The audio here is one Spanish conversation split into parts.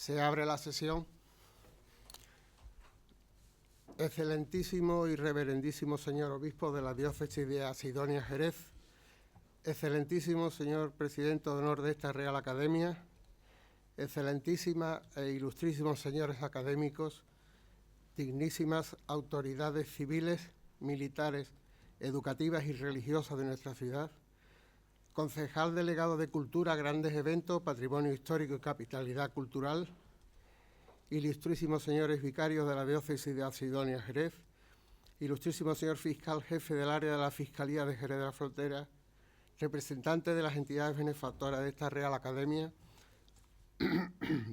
Se abre la sesión. Excelentísimo y reverendísimo señor obispo de la diócesis de Asidonia Jerez, excelentísimo señor presidente de honor de esta Real Academia, excelentísimas e ilustrísimos señores académicos, dignísimas autoridades civiles, militares, educativas y religiosas de nuestra ciudad, concejal delegado de Cultura, Grandes Eventos, Patrimonio Histórico y Capitalidad Cultural, ilustrísimos señores vicarios de la diócesis de Asidonia Jerez, ilustrísimo señor fiscal jefe del área de la Fiscalía de Jerez de la Frontera, representante de las entidades benefactoras de esta Real Academia,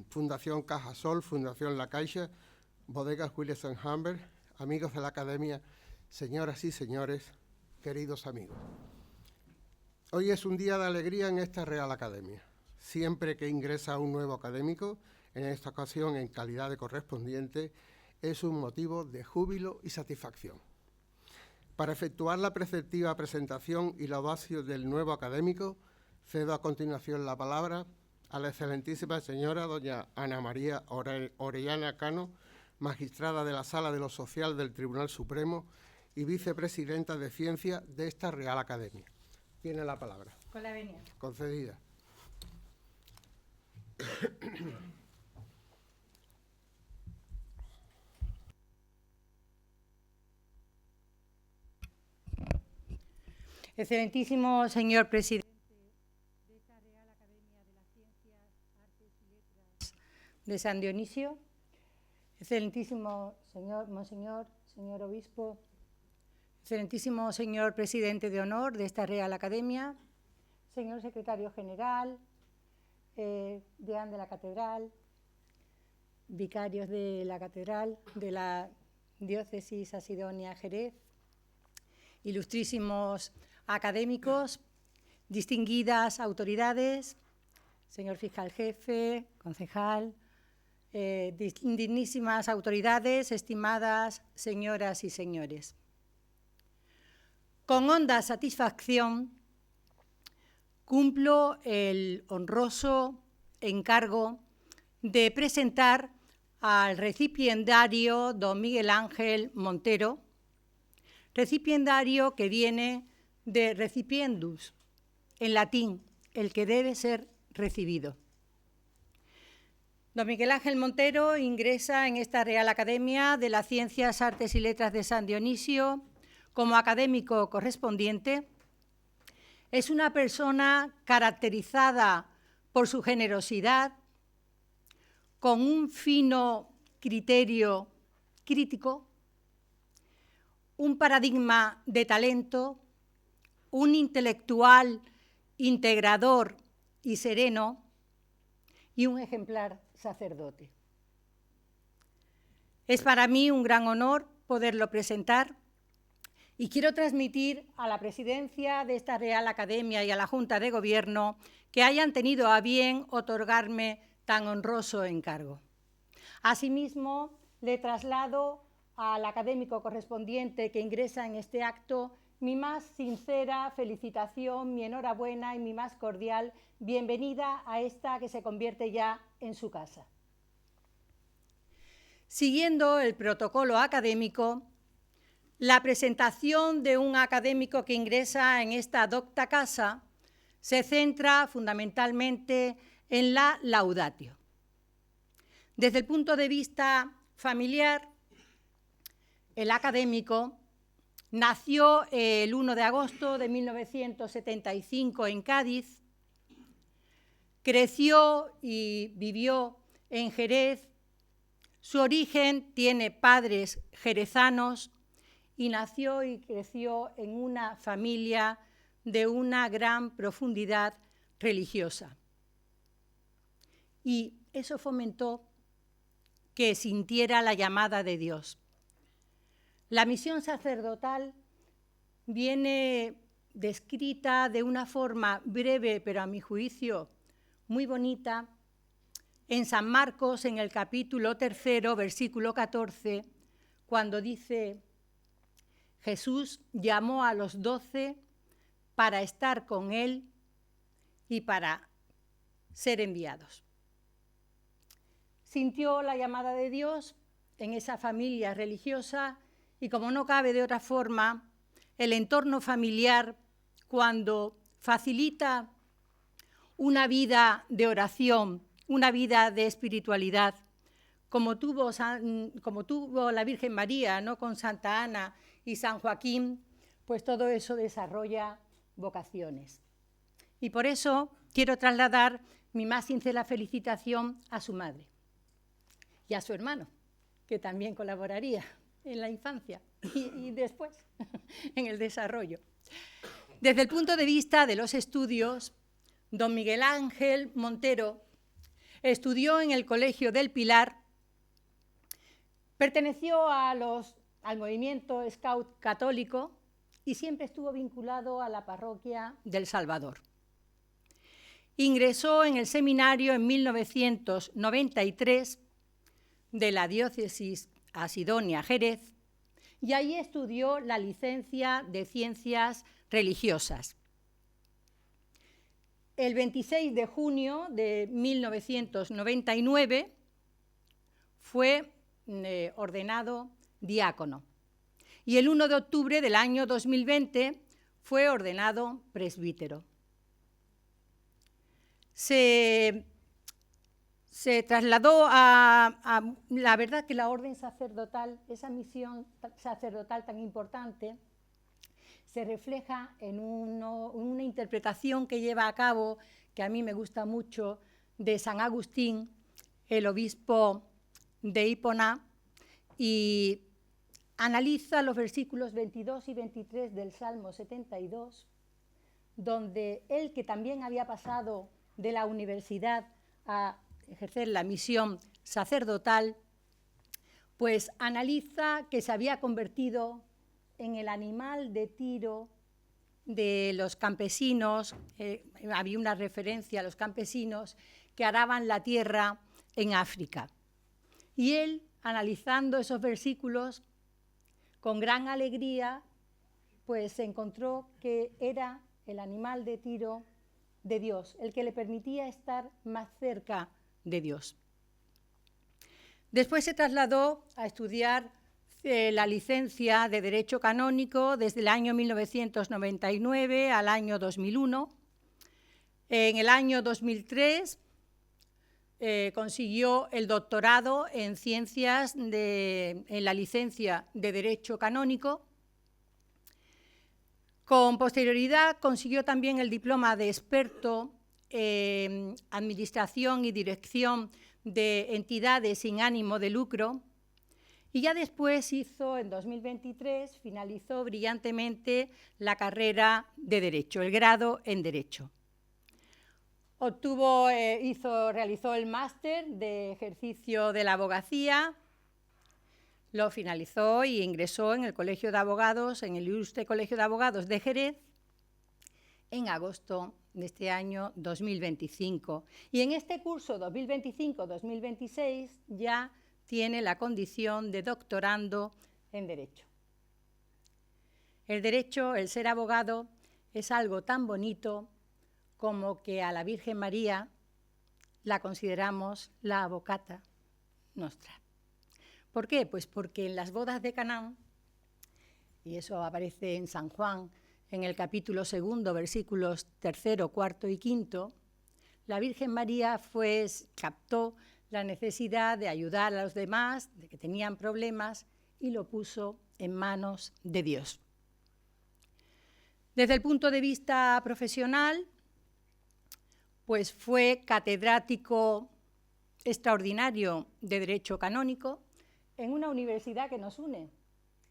Fundación Cajasol, Fundación La Caixa, Bodegas Willis & Humber, amigos de la Academia, señoras y señores, queridos amigos. Hoy es un día de alegría en esta Real Academia. Siempre que ingresa un nuevo académico, en esta ocasión en calidad de correspondiente, es un motivo de júbilo y satisfacción. Para efectuar la preceptiva presentación y laudación del nuevo académico, cedo a continuación la palabra a la excelentísima señora doña Ana María Orellana Cano, magistrada de la Sala de lo Social del Tribunal Supremo y vicepresidenta de Ciencia de esta Real Academia. Tiene la palabra. Con la venia. Concedida. Excelentísimo señor presidente de esta Real Academia de las Ciencias, Artes y Letras de San Dionisio, excelentísimo señor obispo, excelentísimo señor presidente de honor de esta Real Academia, señor secretario general, deán de la catedral, vicarios de la catedral de la diócesis Asidonia Jerez, ilustrísimos académicos, distinguidas autoridades, señor fiscal jefe, concejal, dignísimas autoridades, estimadas señoras y señores. Con honda satisfacción cumplo el honroso encargo de presentar al recipiendario don Miguel Ángel Montero, recipiendario que viene de recipiendus, en latín, el que debe ser recibido. Don Miguel Ángel Montero ingresa en esta Real Academia de las Ciencias, Artes y Letras de San Dionisio como académico correspondiente. Es una persona caracterizada por su generosidad, con un fino criterio crítico, un paradigma de talento, un intelectual integrador y sereno y un ejemplar sacerdote. Es para mí un gran honor poderlo presentar y quiero transmitir a la presidencia de esta Real Academia y a la Junta de Gobierno que hayan tenido a bien otorgarme tan honroso encargo. Asimismo, le traslado al académico correspondiente que ingresa en este acto mi más sincera felicitación, mi enhorabuena y mi más cordial bienvenida a esta que se convierte ya en su casa. Siguiendo el protocolo académico, la presentación de un académico que ingresa en esta docta casa se centra fundamentalmente en la laudatio. Desde el punto de vista familiar, el académico nació el 1 de agosto de 1975 en Cádiz, creció y vivió en Jerez. Su origen tiene padres jerezanos y nació y creció en una familia de una gran profundidad religiosa. Y eso fomentó que sintiera la llamada de Dios. La misión sacerdotal viene descrita de una forma breve, pero a mi juicio muy bonita, en San Marcos, en el capítulo 3, versículo 14, cuando dice: Jesús llamó a los 12 para estar con él y para ser enviados. sintió la llamada de Dios en esa familia religiosa y, como no cabe de otra forma, el entorno familiar, cuando facilita una vida de oración, una vida de espiritualidad, como tuvo la Virgen María, ¿no?, con Santa Ana y San Joaquín, pues todo eso desarrolla vocaciones. Y por eso quiero trasladar mi más sincera felicitación a su madre y a su hermano, que también colaboraría en la infancia y después en el desarrollo. Desde el punto de vista de los estudios, don Miguel Ángel Montero estudió en el Colegio del Pilar, perteneció al movimiento Scout católico y siempre estuvo vinculado a la parroquia del Salvador. Ingresó en el seminario en 1993 de la diócesis Asidonia Jerez y ahí estudió la licencia de Ciencias Religiosas. El 26 de junio de 1999 fue ordenado diácono y el 1 de octubre del año 2020 fue ordenado presbítero. Se trasladó a la verdad que la orden sacerdotal, esa misión sacerdotal tan importante, se refleja en una interpretación que lleva a cabo, que a mí me gusta mucho, de San Agustín, el obispo de Hipona, y analiza los versículos 22 y 23 del Salmo 72, donde él, que también había pasado de la universidad a ejercer la misión sacerdotal, pues analiza que se había convertido en el animal de tiro de los campesinos, había una referencia a los campesinos que araban la tierra en África. Y él, analizando esos versículos, con gran alegría, pues se encontró que era el animal de tiro de Dios, el que le permitía estar más cerca de Dios. Después se trasladó a estudiar la licencia de Derecho Canónico desde el año 1999 al año 2001. En el año 2003 consiguió el doctorado en Ciencias en la licencia de Derecho Canónico. Con posterioridad consiguió también el diploma de experto en Administración y Dirección de Entidades sin ánimo de lucro. Y ya después en 2023, finalizó brillantemente la carrera de Derecho, el grado en Derecho. Realizó el máster de ejercicio de la abogacía, lo finalizó y ingresó en el Colegio de Abogados, en el Ilustre Colegio de Abogados de Jerez, en agosto de este año 2025. Y en este curso 2025-2026 ya tiene la condición de doctorando en Derecho. El derecho, el ser abogado, es algo tan bonito como que a la Virgen María la consideramos la avocata nostra. ¿Por qué? Pues porque en las bodas de Caná, y eso aparece en San Juan, en el capítulo 2, versículos 3, 4 y 5, la Virgen María captó la necesidad de ayudar a los demás, de que tenían problemas, y lo puso en manos de Dios. Desde el punto de vista profesional, pues fue catedrático extraordinario de Derecho Canónico en una universidad que nos une,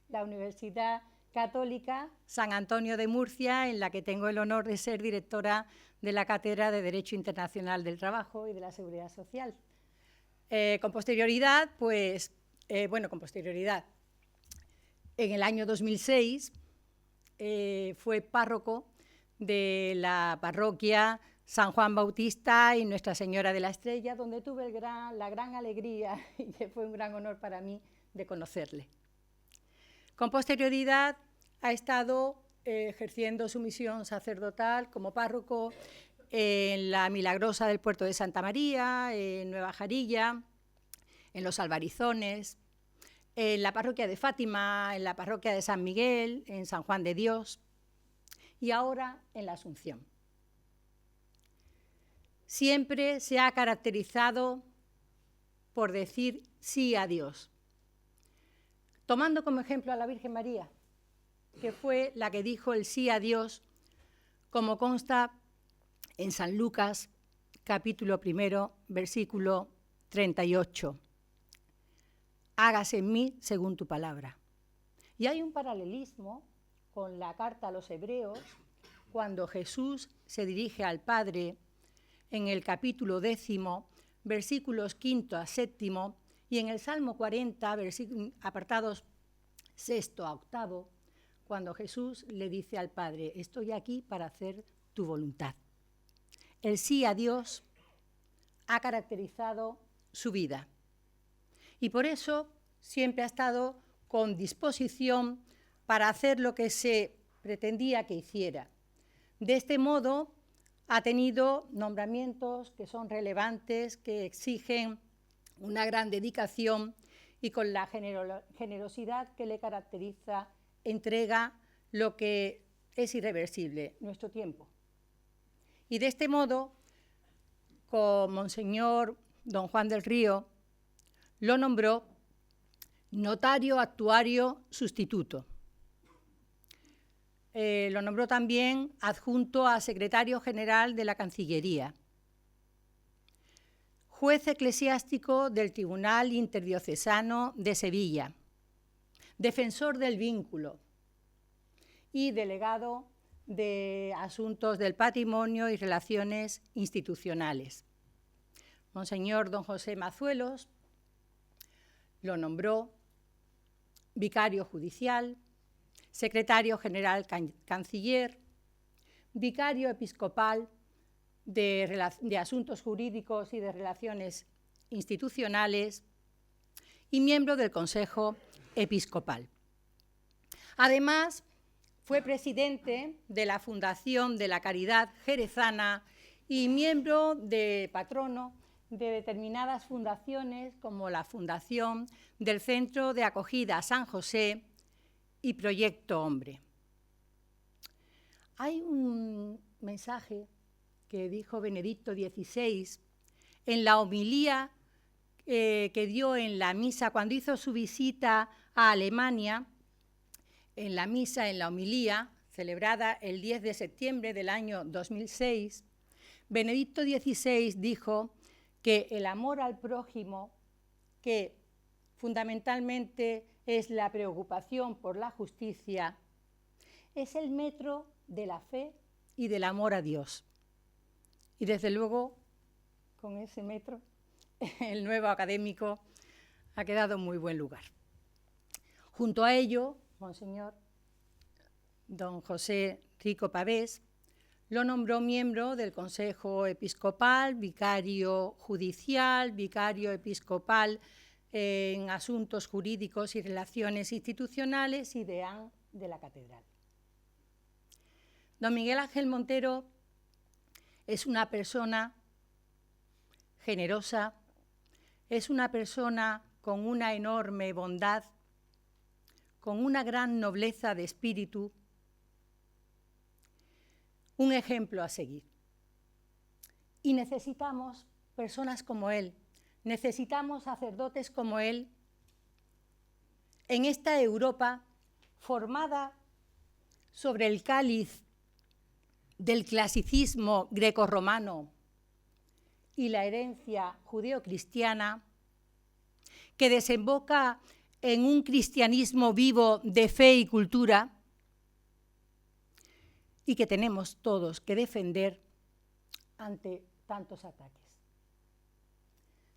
la Universidad Católica San Antonio de Murcia, en la que tengo el honor de ser directora de la Cátedra de Derecho Internacional del Trabajo y de la Seguridad Social. Con posterioridad, en el año 2006 fue párroco de la parroquia San Juan Bautista y Nuestra Señora de la Estrella, donde tuve la gran alegría y que fue un gran honor para mí de conocerle. Con posterioridad ha estado ejerciendo su misión sacerdotal como párroco en la Milagrosa del Puerto de Santa María, en Nueva Jarilla, en los Albarizones, en la parroquia de Fátima, en la parroquia de San Miguel, en San Juan de Dios y ahora en la Asunción. Siempre se ha caracterizado por decir sí a Dios, tomando como ejemplo a la Virgen María, que fue la que dijo el sí a Dios, como consta en San Lucas, capítulo 1, versículo 38. Hágase en mí según tu palabra. Y hay un paralelismo con la carta a los Hebreos, cuando Jesús se dirige al Padre en el capítulo 10, versículos 5 a 7, y en el Salmo 40, apartados 6 a 8, cuando Jesús le dice al Padre, estoy aquí para hacer tu voluntad. El sí a Dios ha caracterizado su vida y por eso siempre ha estado con disposición para hacer lo que se pretendía que hiciera. De este modo ha tenido nombramientos que son relevantes, que exigen una gran dedicación y con la generosidad que le caracteriza, entrega lo que es irreversible, nuestro tiempo. Y de este modo, con Monseñor don Juan del Río, lo nombró notario actuario sustituto. Lo nombró también adjunto a secretario general de la Cancillería, juez eclesiástico del Tribunal Interdiocesano de Sevilla, defensor del vínculo y delegado de Asuntos del Patrimonio y Relaciones Institucionales. Monseñor don José Mazuelos lo nombró vicario judicial, secretario general canciller, vicario episcopal de Asuntos Jurídicos y de Relaciones Institucionales y miembro del Consejo Episcopal. Además, fue presidente de la Fundación de la Caridad Jerezana y miembro de patrono de determinadas fundaciones como la Fundación del Centro de Acogida San José y Proyecto Hombre. Hay un mensaje que dijo Benedicto XVI en la homilía que dio en la misa cuando hizo su visita a Alemania, en la misa, en la homilía, celebrada el 10 de septiembre del año 2006, Benedicto XVI dijo que el amor al prójimo, que fundamentalmente es la preocupación por la justicia, es el metro de la fe y del amor a Dios. Y desde luego, con ese metro, el nuevo académico ha quedado en muy buen lugar. Junto a ello, Monseñor don José Rico Pavés lo nombró miembro del Consejo Episcopal, vicario judicial, vicario episcopal en Asuntos Jurídicos y Relaciones Institucionales y deán de la Catedral. Don Miguel Ángel Montero es una persona generosa, es una persona con una enorme bondad, con una gran nobleza de espíritu, un ejemplo a seguir. Y necesitamos personas como él, necesitamos sacerdotes como él en esta Europa formada sobre el cáliz del clasicismo grecorromano y la herencia judeocristiana, que desemboca en un cristianismo vivo de fe y cultura y que tenemos todos que defender ante tantos ataques.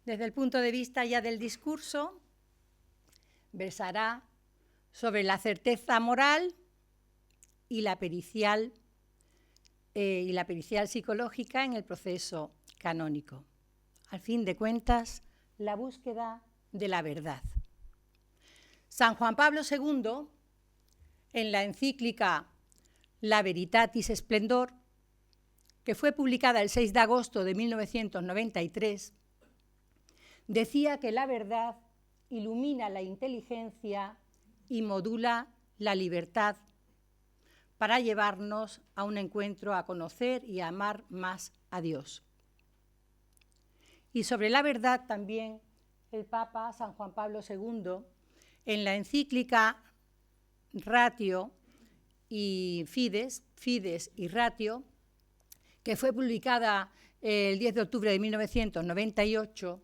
Desde el punto de vista ya del discurso, versará sobre la certeza moral y la pericial psicológica en el proceso canónico. Al fin de cuentas, la búsqueda de la verdad. San Juan Pablo II, en la encíclica La Veritatis Splendor, que fue publicada el 6 de agosto de 1993, decía que la verdad ilumina la inteligencia y modula la libertad para llevarnos a un encuentro, a conocer y a amar más a Dios. Y sobre la verdad también el Papa San Juan Pablo II, en la encíclica Ratio y Fides y Ratio, que fue publicada el 10 de octubre de 1998,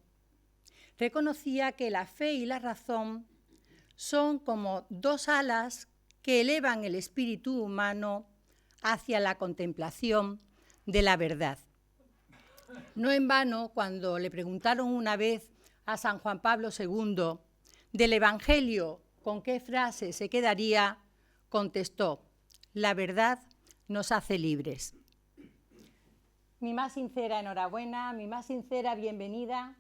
reconocía que la fe y la razón son como dos alas que elevan el espíritu humano hacia la contemplación de la verdad. No en vano, cuando le preguntaron una vez a San Juan Pablo II del Evangelio con qué frase se quedaría, contestó: la verdad nos hace libres. Mi más sincera enhorabuena, mi más sincera bienvenida.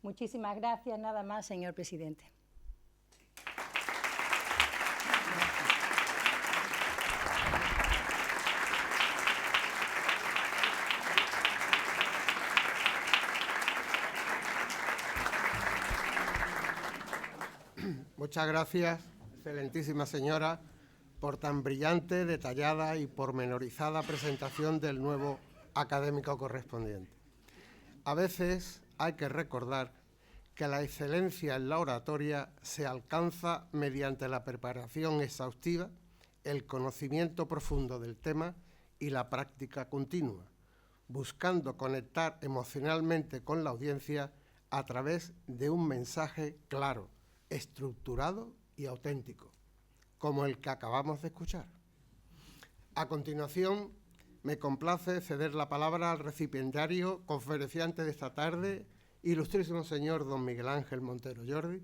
Muchísimas gracias, nada más, señor presidente. Muchas gracias, excelentísima señora, por tan brillante, detallada y pormenorizada presentación del nuevo académico correspondiente. A veces hay que recordar que la excelencia en la oratoria se alcanza mediante la preparación exhaustiva, el conocimiento profundo del tema y la práctica continua, buscando conectar emocionalmente con la audiencia a través de un mensaje claro, estructurado y auténtico, como el que acabamos de escuchar. A continuación, me complace ceder la palabra al recipiendario conferenciante de esta tarde, ilustrísimo señor don Miguel Ángel Montero Jordi,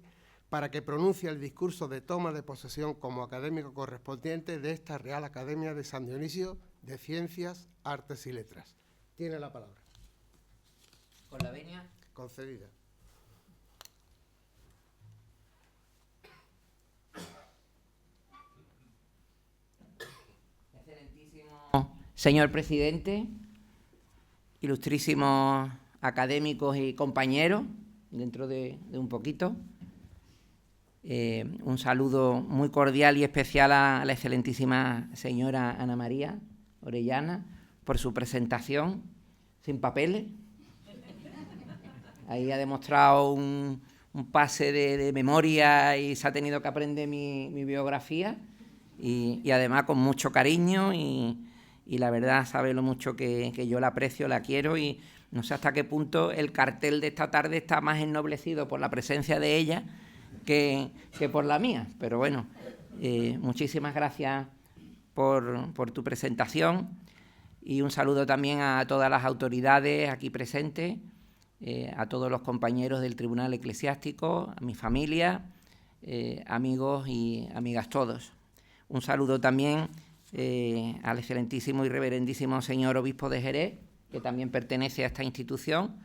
para que pronuncie el discurso de toma de posesión como académico correspondiente de esta Real Academia de San Dionisio de Ciencias, Artes y Letras. Tiene la palabra. Con la venia. Concedida. Señor presidente, ilustrísimos académicos y compañeros, dentro de un poquito, un saludo muy cordial y especial a la excelentísima señora Ana María Orellana por su presentación sin papeles. Ahí ha demostrado un pase de memoria y se ha tenido que aprender mi biografía y además con mucho cariño y la verdad sabe lo mucho que yo la aprecio, la quiero y no sé hasta qué punto el cartel de esta tarde está más ennoblecido por la presencia de ella que por la mía. Pero bueno, muchísimas gracias por tu presentación y un saludo también a todas las autoridades aquí presentes, a todos los compañeros del Tribunal Eclesiástico, a mi familia, amigos y amigas todos. Un saludo también al excelentísimo y reverendísimo señor obispo de Jerez, que también pertenece a esta institución,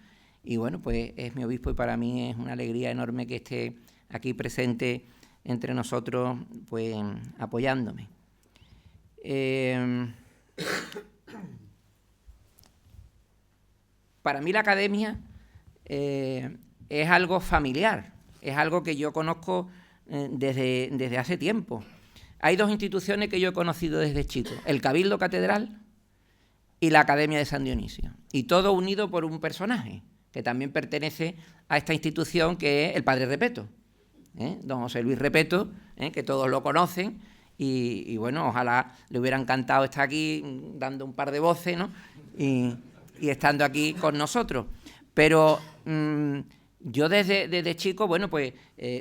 y bueno, pues es mi obispo y para mí es una alegría enorme que esté aquí presente entre nosotros, pues apoyándome. Para mí la academia es algo familiar, es algo que yo conozco desde hace tiempo. Hay dos instituciones que yo he conocido desde chico, el Cabildo Catedral y la Academia de San Dionisio, y todo unido por un personaje que también pertenece a esta institución, que es el Padre Repeto, don José Luis Repeto, que todos lo conocen, y bueno, ojalá le hubiera encantado estar aquí dando un par de voces, ¿no? y estando aquí con nosotros. Pero yo desde chico, bueno, pues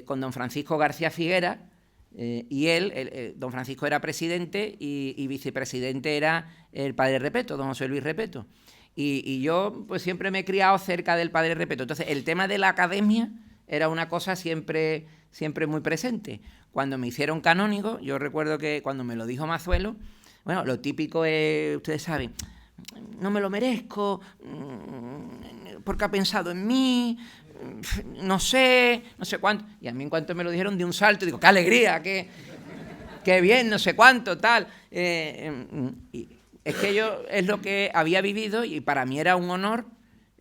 con don Francisco García Figuera, y don Francisco era presidente y vicepresidente era el Padre Repeto, don José Luis Repeto. Y yo pues siempre me he criado cerca del Padre Repeto. Entonces el tema de la academia era una cosa siempre muy presente. Cuando me hicieron canónigo, yo recuerdo que cuando me lo dijo Mazuelo, bueno, lo típico es, ustedes saben, no me lo merezco, porque ha pensado en mí, no sé cuánto. Y a mí en cuanto me lo dijeron de un salto, digo, qué alegría, qué bien, no sé cuánto, tal. Y es que yo es lo que había vivido y para mí era un honor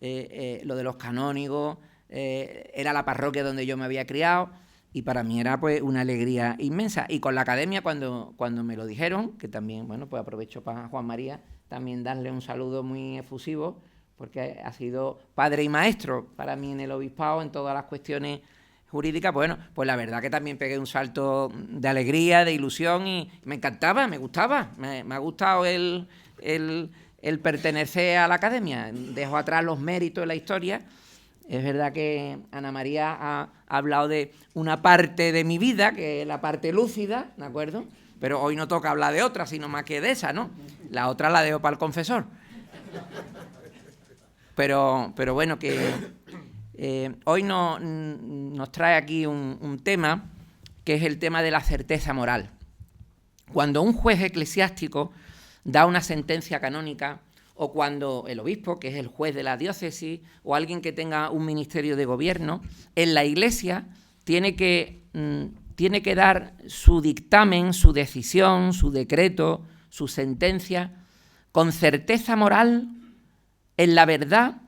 lo de los canónigos, era la parroquia donde yo me había criado y para mí era pues una alegría inmensa. Y con la academia cuando me lo dijeron, que también, bueno, pues aprovecho para Juan María también darle un saludo muy efusivo, porque ha sido padre y maestro para mí en el obispado en todas las cuestiones jurídicas. Bueno, pues la verdad que también pegué un salto de alegría, de ilusión y me encantaba, me gustaba, me ha gustado el pertenecer a la academia. Dejo atrás los méritos de la historia. Es verdad que Ana María ha hablado de una parte de mi vida, que es la parte lúcida, ¿de acuerdo? Pero hoy no toca hablar de otra, sino más que de esa, ¿no? La otra la dejo para el confesor. Pero bueno, que hoy nos trae aquí un tema, que es el tema de la certeza moral. Cuando un juez eclesiástico da una sentencia canónica, o cuando el obispo, que es el juez de la diócesis, o alguien que tenga un ministerio de gobierno, en la Iglesia tiene que dar su dictamen, su decisión, su decreto, su sentencia, con certeza moral, en la verdad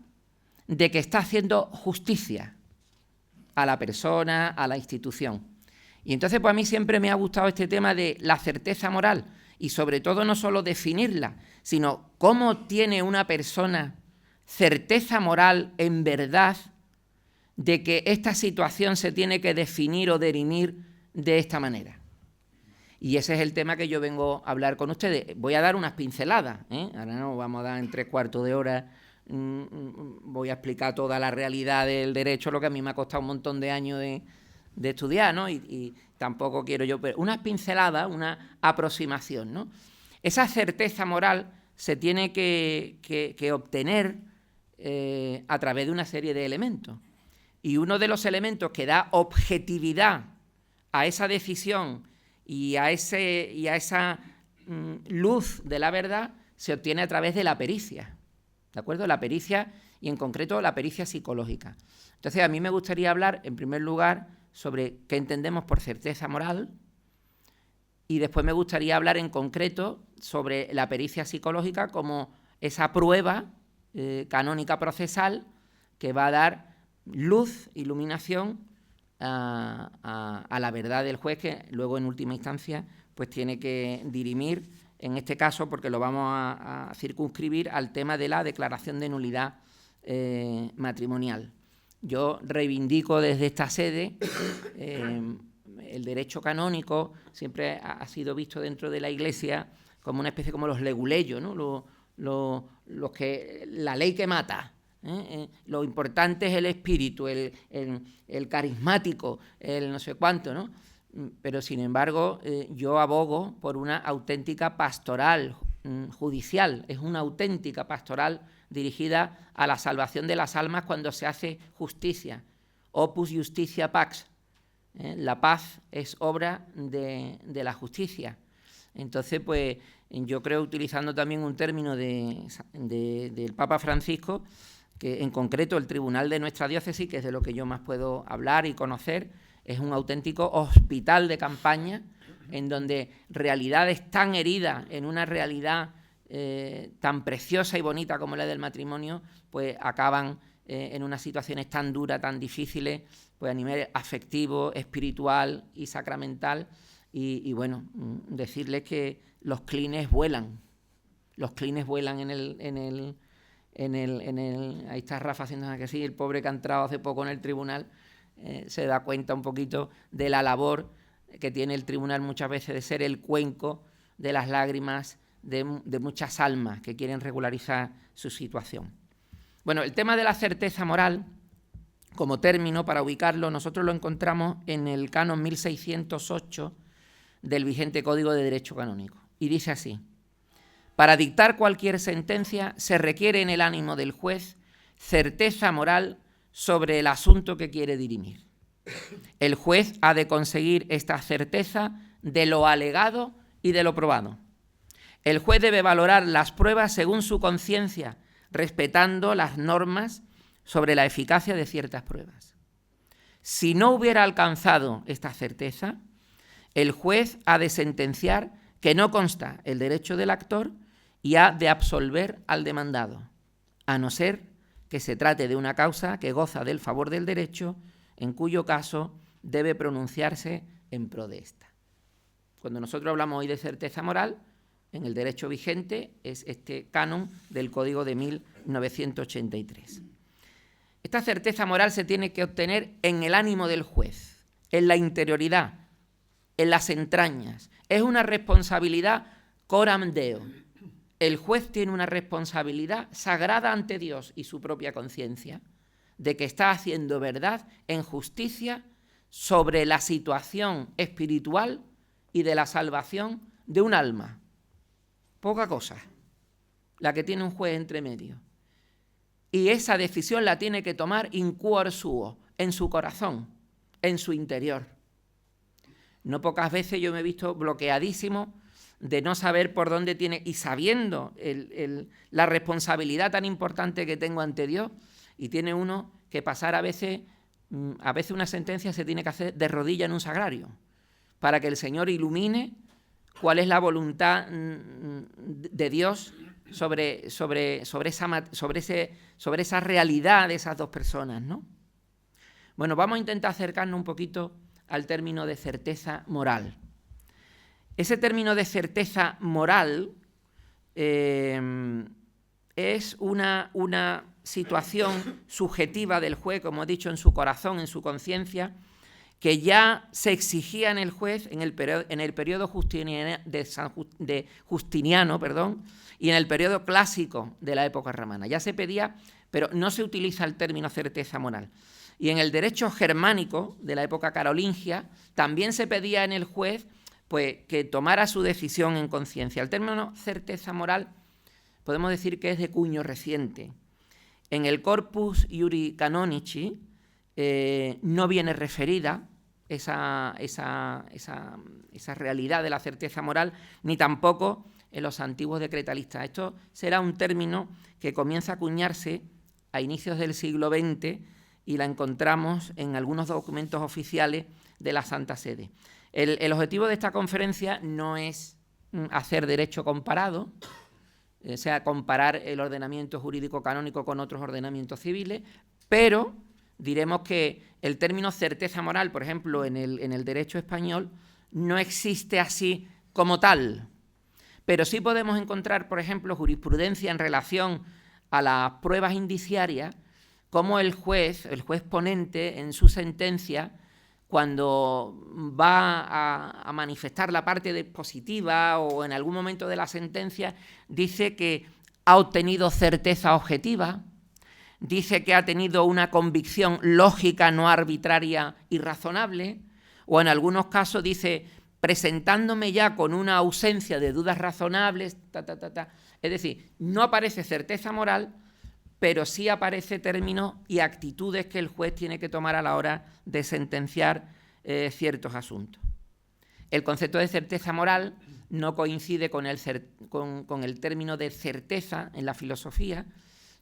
de que está haciendo justicia a la persona, a la institución. Y entonces, pues a mí siempre me ha gustado este tema de la certeza moral, y sobre todo no solo definirla, sino cómo tiene una persona certeza moral en verdad de que esta situación se tiene que definir o dirimir de esta manera. Y ese es el tema que yo vengo a hablar con ustedes. Voy a dar unas pinceladas, ahora no vamos a dar en 3/4 de hora, voy a explicar toda la realidad del derecho, lo que a mí me ha costado un montón de años de estudiar, ¿no? Y tampoco quiero yo, pero unas pinceladas, una aproximación, ¿no? Esa certeza moral se tiene que obtener a través de una serie de elementos. Y uno de los elementos que da objetividad a esa decisión y a esa luz de la verdad se obtiene a través de la pericia, ¿de acuerdo? La pericia, y en concreto la pericia psicológica. Entonces, a mí me gustaría hablar, en primer lugar, sobre qué entendemos por certeza moral, y después me gustaría hablar en concreto sobre la pericia psicológica como esa prueba canónica procesal que va a dar luz, iluminación a la verdad del juez, que luego en última instancia pues tiene que dirimir, en este caso porque lo vamos a circunscribir al tema de la declaración de nulidad matrimonial. Yo reivindico desde esta sede el derecho canónico. Siempre ha sido visto dentro de la Iglesia como una especie como los leguleyos, ¿no? Los que la ley que mata. Lo importante es el espíritu, el carismático, el no sé cuánto, ¿no? Pero sin embargo yo abogo por una auténtica pastoral judicial. Es una auténtica pastoral dirigida a la salvación de las almas cuando se hace justicia. Opus Justitia Pax. La paz es obra de la justicia. Entonces, pues yo creo, utilizando también un término del Papa Francisco, que en concreto el tribunal de nuestra diócesis, que es de lo que yo más puedo hablar y conocer, es un auténtico hospital de campaña en donde realidades tan heridas en una realidad tan preciosa y bonita como la del matrimonio, pues acaban en unas situaciones tan duras, tan difíciles, pues a nivel afectivo, espiritual y sacramental. Y bueno, decirles que los clines vuelan. Los clines vuelan ahí está Rafa haciendo que sí, el pobre que ha entrado hace poco en el tribunal, se da cuenta un poquito de la labor que tiene el tribunal muchas veces de ser el cuenco de las lágrimas de muchas almas que quieren regularizar su situación. Bueno, el tema de la certeza moral, como término, para ubicarlo, nosotros lo encontramos en el canon 1608 del vigente Código de Derecho Canónico. Y dice así: para dictar cualquier sentencia se requiere en el ánimo del juez certeza moral sobre el asunto que quiere dirimir. El juez ha de conseguir esta certeza de lo alegado y de lo probado. El juez debe valorar las pruebas según su conciencia, respetando las normas sobre la eficacia de ciertas pruebas. Si no hubiera alcanzado esta certeza, el juez ha de sentenciar que no consta el derecho del actor y ha de absolver al demandado, a no ser que se trate de una causa que goza del favor del derecho, en cuyo caso debe pronunciarse en pro de esta. Cuando nosotros hablamos hoy de certeza moral, en el derecho vigente es este canon del Código de 1983. Esta certeza moral se tiene que obtener en el ánimo del juez, en la interioridad, en las entrañas. Es una responsabilidad coram deo. El juez tiene una responsabilidad sagrada ante Dios y su propia conciencia de que está haciendo verdad en justicia sobre la situación espiritual y de la salvación de un alma. Poca cosa la que tiene un juez entre medio. Y esa decisión la tiene que tomar in cuor suo, en su corazón, en su interior. No pocas veces yo me he visto bloqueadísimo de no saber por dónde tiene, y sabiendo la responsabilidad tan importante que tengo ante Dios, y tiene uno que pasar a veces una sentencia se tiene que hacer de rodilla en un sagrario, para que el Señor ilumine cuál es la voluntad de Dios sobre esa realidad de esas dos personas, ¿no? Bueno, vamos a intentar acercarnos un poquito al término de certeza moral. Ese término de certeza moral es una situación subjetiva del juez, como he dicho, en su corazón, en su conciencia, que ya se exigía en el juez en el periodo Justiniano, y en el periodo clásico de la época romana. Ya se pedía, pero no se utiliza el término certeza moral. Y en el derecho germánico de la época carolingia también se pedía en el juez pues, que tomara su decisión en conciencia. El término certeza moral podemos decir que es de cuño reciente. En el Corpus Iuri Canonici no viene referida esa realidad de la certeza moral, ni tampoco en los antiguos decretalistas. Esto será un término que comienza a acuñarse a inicios del siglo XX y la encontramos en algunos documentos oficiales de la Santa Sede. El objetivo de esta conferencia no es hacer derecho comparado, o sea, comparar el ordenamiento jurídico canónico con otros ordenamientos civiles, pero diremos que el término certeza moral, por ejemplo, en el derecho español, no existe así como tal. Pero sí podemos encontrar, por ejemplo, jurisprudencia en relación a las pruebas indiciarias, como el juez ponente en su sentencia, cuando va a manifestar la parte dispositiva o en algún momento de la sentencia, dice que ha obtenido certeza objetiva, dice que ha tenido una convicción lógica, no arbitraria y razonable, o en algunos casos dice, presentándome ya con una ausencia de dudas razonables, Es decir, no aparece certeza moral, pero sí aparece términos y actitudes que el juez tiene que tomar a la hora de sentenciar ciertos asuntos. El concepto de certeza moral no coincide con el término de certeza en la filosofía,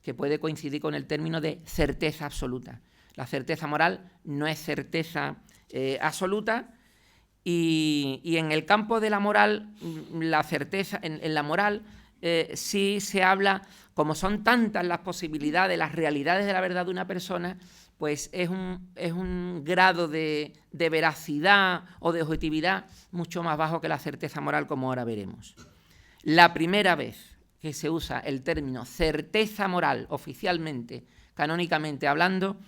que puede coincidir con el término de certeza absoluta. La certeza moral no es certeza absoluta, y en el campo de la moral, la certeza, en la moral sí se habla, como son tantas las posibilidades, las realidades de la verdad de una persona, pues es un grado de veracidad o de objetividad mucho más bajo que la certeza moral, como ahora veremos. La primera vez que se usa el término certeza moral oficialmente, canónicamente hablando,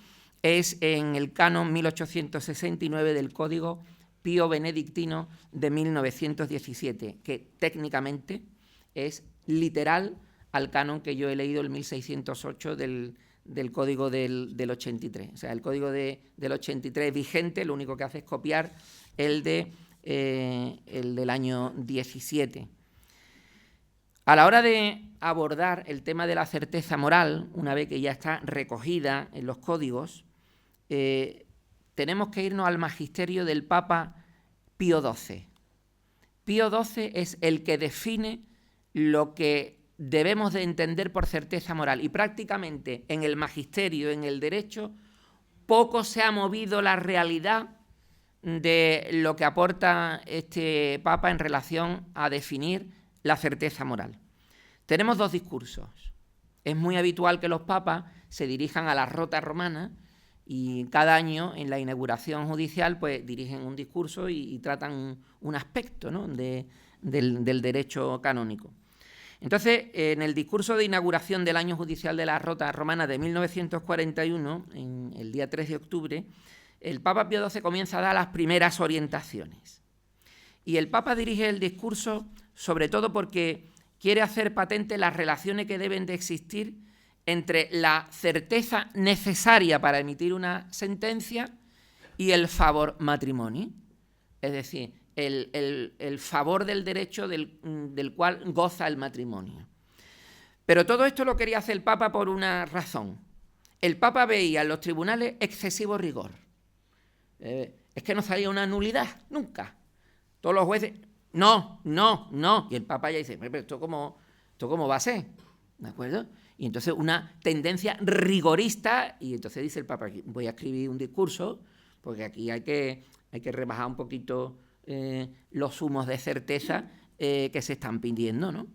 es en el canon 1869 del Código Pío Benedictino de 1917, que técnicamente es literal al canon que yo he leído, el 1608 del Código del 83. O sea, el Código del 83 vigente, lo único que hace es copiar el del año 17. A la hora de abordar el tema de la certeza moral, una vez que ya está recogida en los códigos, tenemos que irnos al magisterio del Papa Pío XII. Pío XII es el que define lo que debemos de entender por certeza moral, y prácticamente en el magisterio, en el derecho, poco se ha movido la realidad de lo que aporta este Papa en relación a definir la certeza moral. Tenemos dos discursos. Es muy habitual que los papas se dirijan a la Rota Romana y cada año en la inauguración judicial pues dirigen un discurso y tratan un aspecto, ¿no?, del derecho canónico. Entonces, en el discurso de inauguración del año judicial de la Rota Romana de 1941, en el día 3 de octubre, el Papa Pío XII comienza a dar las primeras orientaciones. Y el Papa dirige el discurso sobre todo porque quiere hacer patente las relaciones que deben de existir entre la certeza necesaria para emitir una sentencia y el favor matrimoni, es decir, el favor del derecho del cual goza el matrimonio. Pero todo esto lo quería hacer el Papa por una razón. El Papa veía en los tribunales excesivo rigor. Es que no salía una nulidad, nunca. Todos los jueces, no. Y el Papa ya dice, pero ¿esto cómo va a ser? ¿De acuerdo? Y entonces una tendencia rigorista, y entonces dice el Papa, voy a escribir un discurso, porque aquí hay que rebajar un poquito los humos de certeza que se están pidiendo, ¿no?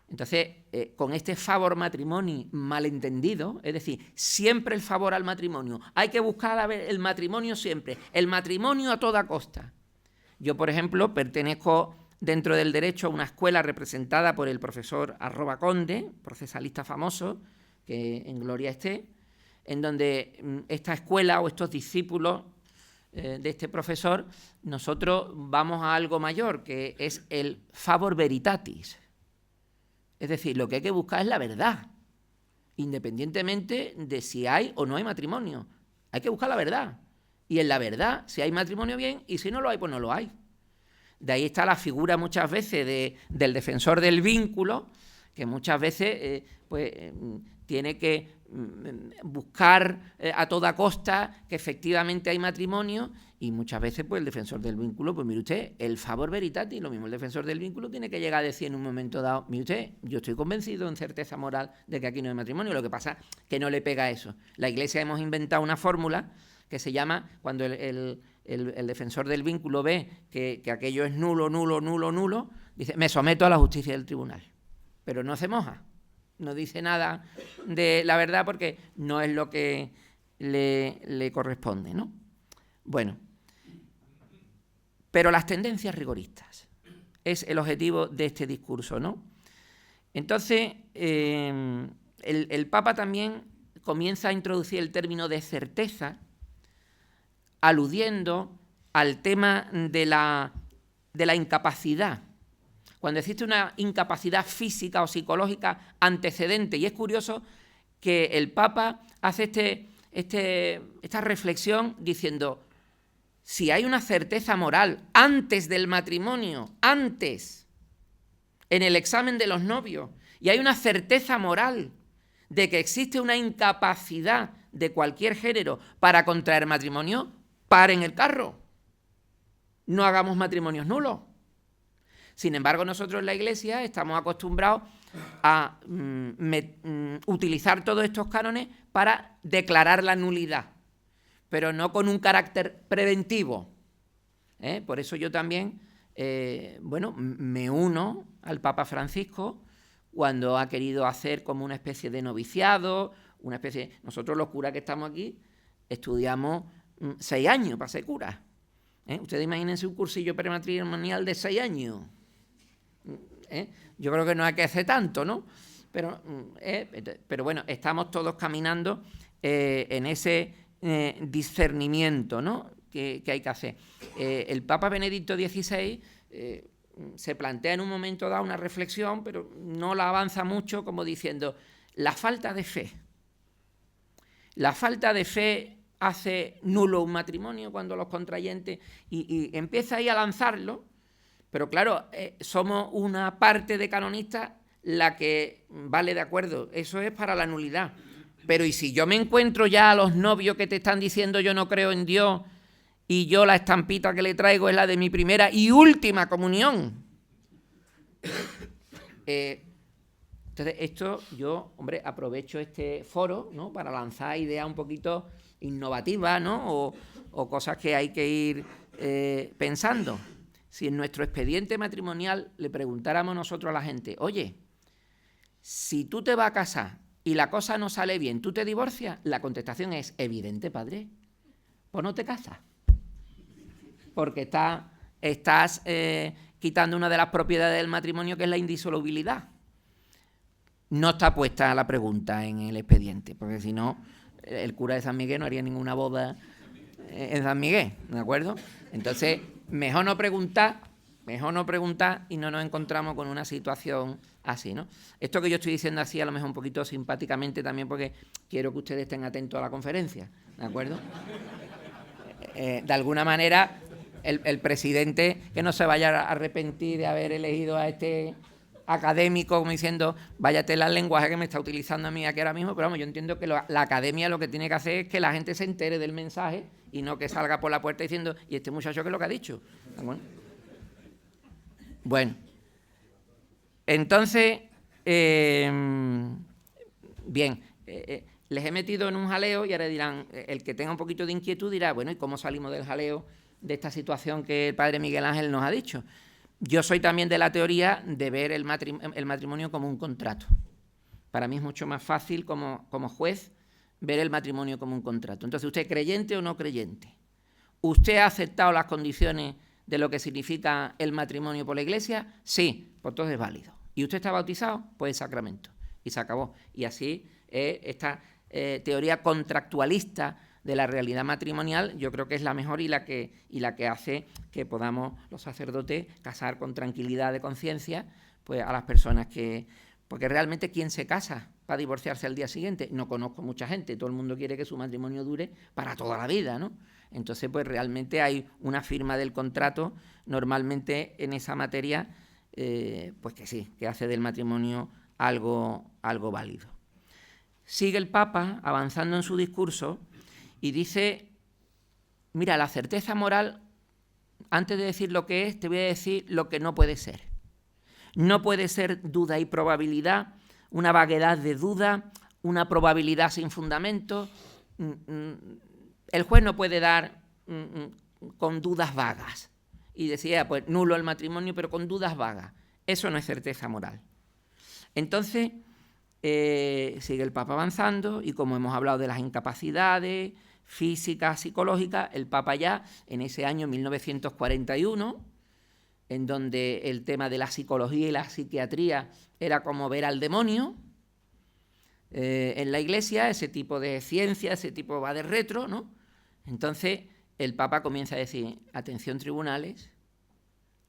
Entonces, con este favor matrimoni malentendido, es decir, siempre el favor al matrimonio, hay que buscar el matrimonio siempre, el matrimonio a toda costa. Yo, por ejemplo, pertenezco dentro del derecho a una escuela representada por el profesor Arroba Conde, procesalista famoso, que en gloria esté, en donde esta escuela o estos discípulos de este profesor, nosotros vamos a algo mayor, que es el favor veritatis. Es decir, lo que hay que buscar es la verdad, independientemente de si hay o no hay matrimonio. Hay que buscar la verdad. Y en la verdad, si hay matrimonio, bien, y si no lo hay, pues no lo hay. De ahí está la figura muchas veces del defensor del vínculo, que muchas veces tiene que buscar a toda costa que efectivamente hay matrimonio, y muchas veces pues el defensor del vínculo, pues mire usted, el favor veritatis, lo mismo el defensor del vínculo tiene que llegar a decir en un momento dado, mire usted, yo estoy convencido en certeza moral de que aquí no hay matrimonio, lo que pasa es que no le pega eso. La Iglesia hemos inventado una fórmula que se llama, cuando el defensor del vínculo ve que aquello es nulo, dice, me someto a la justicia del tribunal, pero no se moja. No dice nada de la verdad porque no es lo que le corresponde, ¿no? Bueno, pero las tendencias rigoristas es el objetivo de este discurso, ¿no? Entonces, el Papa también comienza a introducir el término de certeza, aludiendo al tema de la incapacidad. Cuando existe una incapacidad física o psicológica antecedente, y es curioso que el Papa hace esta reflexión diciendo, si hay una certeza moral antes del matrimonio, antes, en el examen de los novios, y hay una certeza moral de que existe una incapacidad de cualquier género para contraer matrimonio, paren el carro, no hagamos matrimonios nulos. Sin embargo, nosotros en la Iglesia estamos acostumbrados a utilizar todos estos cánones para declarar la nulidad, pero no con un carácter preventivo. Por eso yo también, me uno al Papa Francisco cuando ha querido hacer como una especie de noviciado, nosotros los curas que estamos aquí estudiamos 6 años para ser curas. Ustedes imagínense un cursillo prematrimonial de 6 años. Yo creo que no hay que hacer tanto, ¿no? Pero bueno, estamos todos caminando en ese discernimiento, ¿no?, que hay que hacer. El Papa Benedicto XVI se plantea en un momento dado una reflexión, pero no la avanza mucho, como diciendo, la falta de fe. La falta de fe hace nulo un matrimonio cuando los contrayentes... Y empieza ahí a lanzarlo. Pero claro, somos una parte de canonistas la que vale de acuerdo, eso es para la nulidad. Pero ¿y si yo me encuentro ya a los novios que te están diciendo yo no creo en Dios y yo la estampita que le traigo es la de mi primera y última comunión? Entonces esto yo, aprovecho este foro, ¿no?, para lanzar ideas un poquito innovativas, ¿no?, o cosas que hay que ir pensando. Si en nuestro expediente matrimonial le preguntáramos nosotros a la gente, oye, si tú te vas a casar y la cosa no sale bien, ¿tú te divorcias? La contestación es evidente, padre. Pues no te casas. Porque estás quitando una de las propiedades del matrimonio, que es la indisolubilidad. No está puesta la pregunta en el expediente, porque si no, el cura de San Miguel no haría ninguna boda en San Miguel, ¿de acuerdo? Entonces, mejor no preguntar y no nos encontramos con una situación así, ¿no? Esto que yo estoy diciendo así, a lo mejor un poquito simpáticamente también, porque quiero que ustedes estén atentos a la conferencia, ¿de acuerdo? De alguna manera, el presidente, que no se vaya a arrepentir de haber elegido a este académico como diciendo, váyate el lenguaje que me está utilizando a mí aquí ahora mismo, pero vamos, yo entiendo que la academia lo que tiene que hacer es que la gente se entere del mensaje y no que salga por la puerta diciendo, ¿y este muchacho qué es lo que ha dicho? Bueno, entonces, bien, les he metido en un jaleo y ahora dirán, el que tenga un poquito de inquietud dirá, bueno, ¿y cómo salimos del jaleo de esta situación que el padre Miguel Ángel nos ha dicho? Yo soy también de la teoría de ver el matrimonio como un contrato. Para mí es mucho más fácil como juez ver el matrimonio como un contrato. Entonces, ¿usted creyente o no creyente? ¿Usted ha aceptado las condiciones de lo que significa el matrimonio por la Iglesia? Sí, pues todo es válido. ¿Y usted está bautizado? Pues es sacramento. Y se acabó. Y así esta teoría contractualista de la realidad matrimonial, yo creo que es la mejor y la que hace que podamos los sacerdotes casar con tranquilidad de conciencia pues a las personas que... Porque realmente, ¿quién se casa para divorciarse al día siguiente? No conozco mucha gente, todo el mundo quiere que su matrimonio dure para toda la vida, ¿no? Entonces, pues realmente hay una firma del contrato, normalmente en esa materia, pues que sí, que hace del matrimonio algo válido. Sigue el Papa avanzando en su discurso y dice, mira, la certeza moral, antes de decir lo que es, te voy a decir lo que no puede ser. No puede ser duda y probabilidad, una vaguedad de duda, una probabilidad sin fundamento. El juez no puede dar con dudas vagas. Y decía, pues nulo el matrimonio, pero con dudas vagas. Eso no es certeza moral. Entonces, sigue el Papa avanzando y como hemos hablado de las incapacidades físicas, psicológicas, el Papa ya en ese año 1941, en donde el tema de la psicología y la psiquiatría era como ver al demonio, en la Iglesia ese tipo de ciencia, ese tipo va de retro, ¿no? Entonces el Papa comienza a decir, atención tribunales,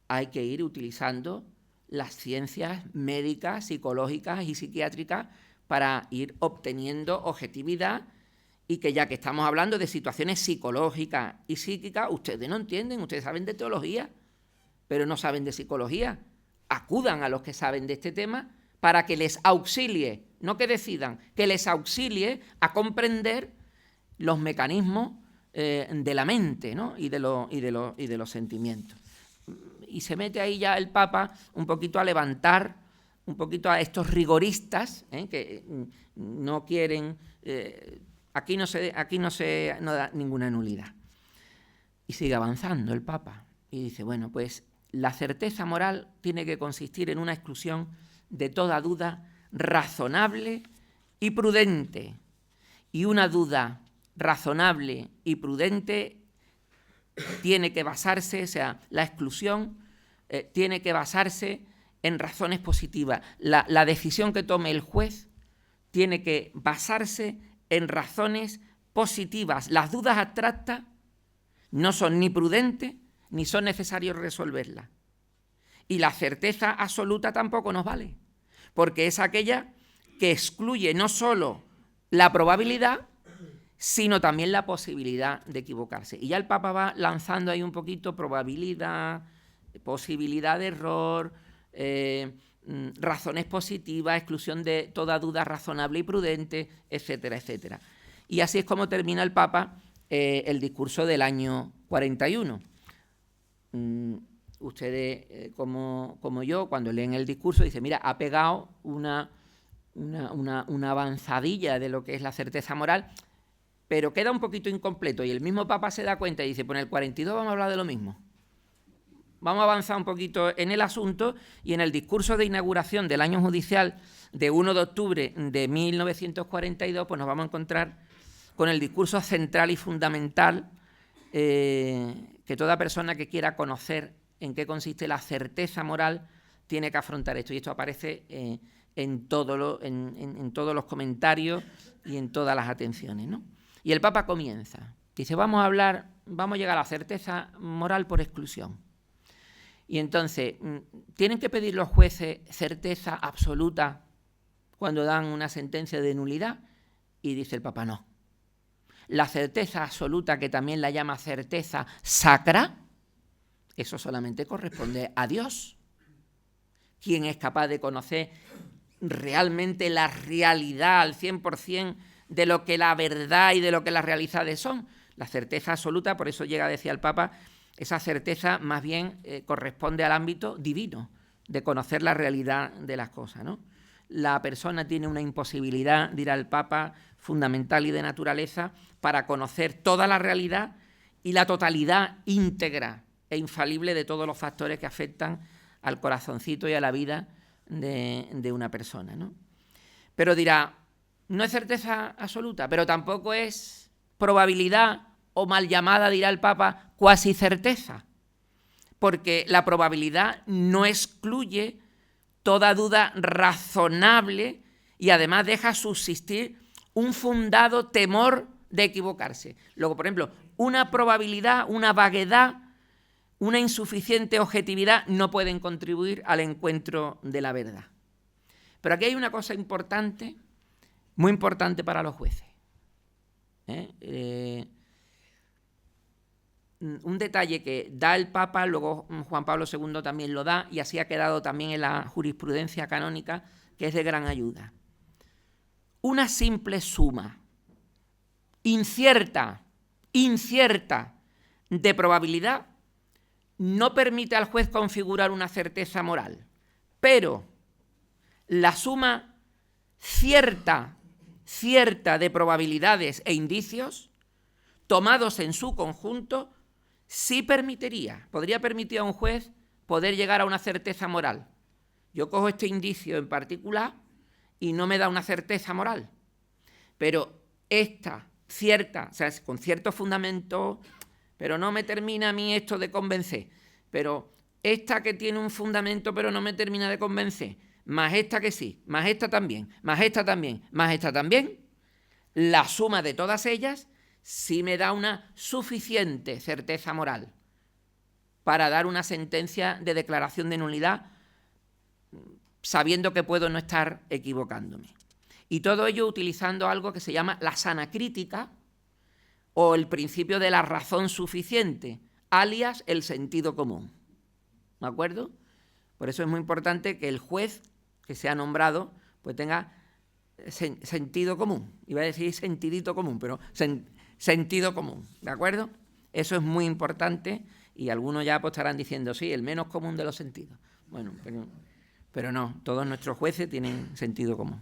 hay que ir utilizando las ciencias médicas, psicológicas y psiquiátricas para ir obteniendo objetividad y que ya que estamos hablando de situaciones psicológicas y psíquicas, ustedes no entienden, ustedes saben de teología, pero no saben de psicología. Acudan a los que saben de este tema para que les auxilie, no que decidan, que les auxilie a comprender los mecanismos de la mente, ¿no? y de los sentimientos. Y se mete ahí ya el Papa un poquito a levantar, un poquito a estos rigoristas que no quieren, aquí no da ninguna nulidad. Y sigue avanzando el Papa y dice, bueno, pues la certeza moral tiene que consistir en una exclusión de toda duda razonable y prudente. Y una duda razonable y prudente tiene que basarse, o sea, la exclusión tiene que basarse en razones positivas. La decisión que tome el juez tiene que basarse en razones positivas. Las dudas abstractas no son ni prudentes ni son necesarios resolverlas. Y la certeza absoluta tampoco nos vale, porque es aquella que excluye no solo la probabilidad, sino también la posibilidad de equivocarse. Y ya el Papa va lanzando ahí un poquito probabilidad, posibilidad de error, razones positivas, exclusión de toda duda razonable y prudente, etcétera, etcétera. Y así es como termina el Papa el discurso del año 41. Ustedes, como yo, cuando leen el discurso, dicen, mira, ha pegado una avanzadilla de lo que es la certeza moral, pero queda un poquito incompleto. Y el mismo Papa se da cuenta y dice, pues en el 42 vamos a hablar de lo mismo. vamos a avanzar un poquito en el asunto, y en el discurso de inauguración del año judicial de 1 de octubre de 1942, pues nos vamos a encontrar con el discurso central y fundamental que toda persona que quiera conocer en qué consiste la certeza moral tiene que afrontar esto. Y esto aparece en todos los comentarios y en todas las atenciones, ¿no? Y el Papa comienza. Dice, vamos a llegar a la certeza moral por exclusión. Y entonces, ¿tienen que pedir los jueces certeza absoluta cuando dan una sentencia de nulidad? Y dice el Papa, no. La certeza absoluta, que también la llama certeza sacra, eso solamente corresponde a Dios. ¿Quién es capaz de conocer realmente la realidad al 100% de lo que la verdad y de lo que las realidades son? La certeza absoluta, por eso llega, decía el Papa, esa certeza más bien corresponde al ámbito divino, de conocer la realidad de las cosas, ¿no? La persona tiene una imposibilidad, dirá el Papa, fundamental y de naturaleza, para conocer toda la realidad y la totalidad íntegra e infalible de todos los factores que afectan al corazoncito y a la vida de una persona, ¿no? Pero dirá, no es certeza absoluta, pero tampoco es probabilidad o mal llamada, dirá el Papa, cuasi certeza, porque la probabilidad no excluye toda duda razonable y además deja subsistir un fundado temor de equivocarse. Luego, por ejemplo, una probabilidad, una vaguedad, una insuficiente objetividad no pueden contribuir al encuentro de la verdad. Pero aquí hay una cosa importante, muy importante para los jueces. Un detalle que da el Papa, luego Juan Pablo II también lo da, y así ha quedado también en la jurisprudencia canónica, que es de gran ayuda. Una simple suma incierta de probabilidad no permite al juez configurar una certeza moral, pero la suma cierta de probabilidades e indicios, tomados en su conjunto, sí podría permitir a un juez poder llegar a una certeza moral. Yo cojo este indicio en particular y no me da una certeza moral, pero esta cierta, o sea, con cierto fundamento, pero no me termina a mí esto de convencer, pero esta que tiene un fundamento pero no me termina de convencer, más esta que sí, más esta también, más esta también, más esta también, la suma de todas ellas sí me da una suficiente certeza moral para dar una sentencia de declaración de nulidad, sabiendo que puedo no estar equivocándome. Y todo ello utilizando algo que se llama la sana crítica o el principio de la razón suficiente, alias el sentido común. ¿De acuerdo? Por eso es muy importante que el juez que sea nombrado pues tenga sentido común. Iba a decir sentidito común, pero sentido común. ¿De acuerdo? Eso es muy importante y algunos ya pues estarán diciendo, sí, el menos común de los sentidos. Bueno, pero no, todos nuestros jueces tienen sentido común.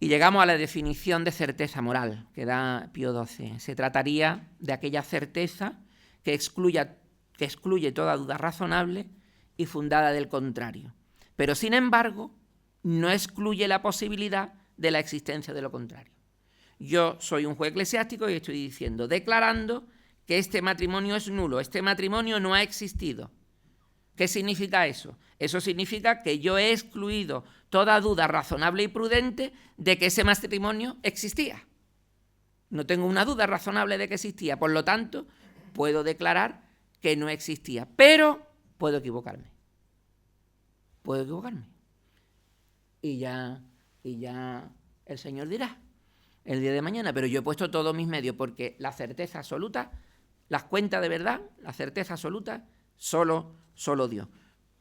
Y llegamos a la definición de certeza moral que da Pío XII. Se trataría de aquella certeza que excluye toda duda razonable y fundada del contrario. Pero, sin embargo, no excluye la posibilidad de la existencia de lo contrario. Yo soy un juez eclesiástico y estoy diciendo, declarando que este matrimonio es nulo, este matrimonio no ha existido. ¿Qué significa eso? Eso significa que yo he excluido toda duda razonable y prudente de que ese matrimonio existía. No tengo una duda razonable de que existía, por lo tanto, puedo declarar que no existía, pero puedo equivocarme. Y ya el Señor dirá el día de mañana, pero yo he puesto todos mis medios porque la certeza absoluta, las cuentas de verdad, la certeza absoluta, solo Dios.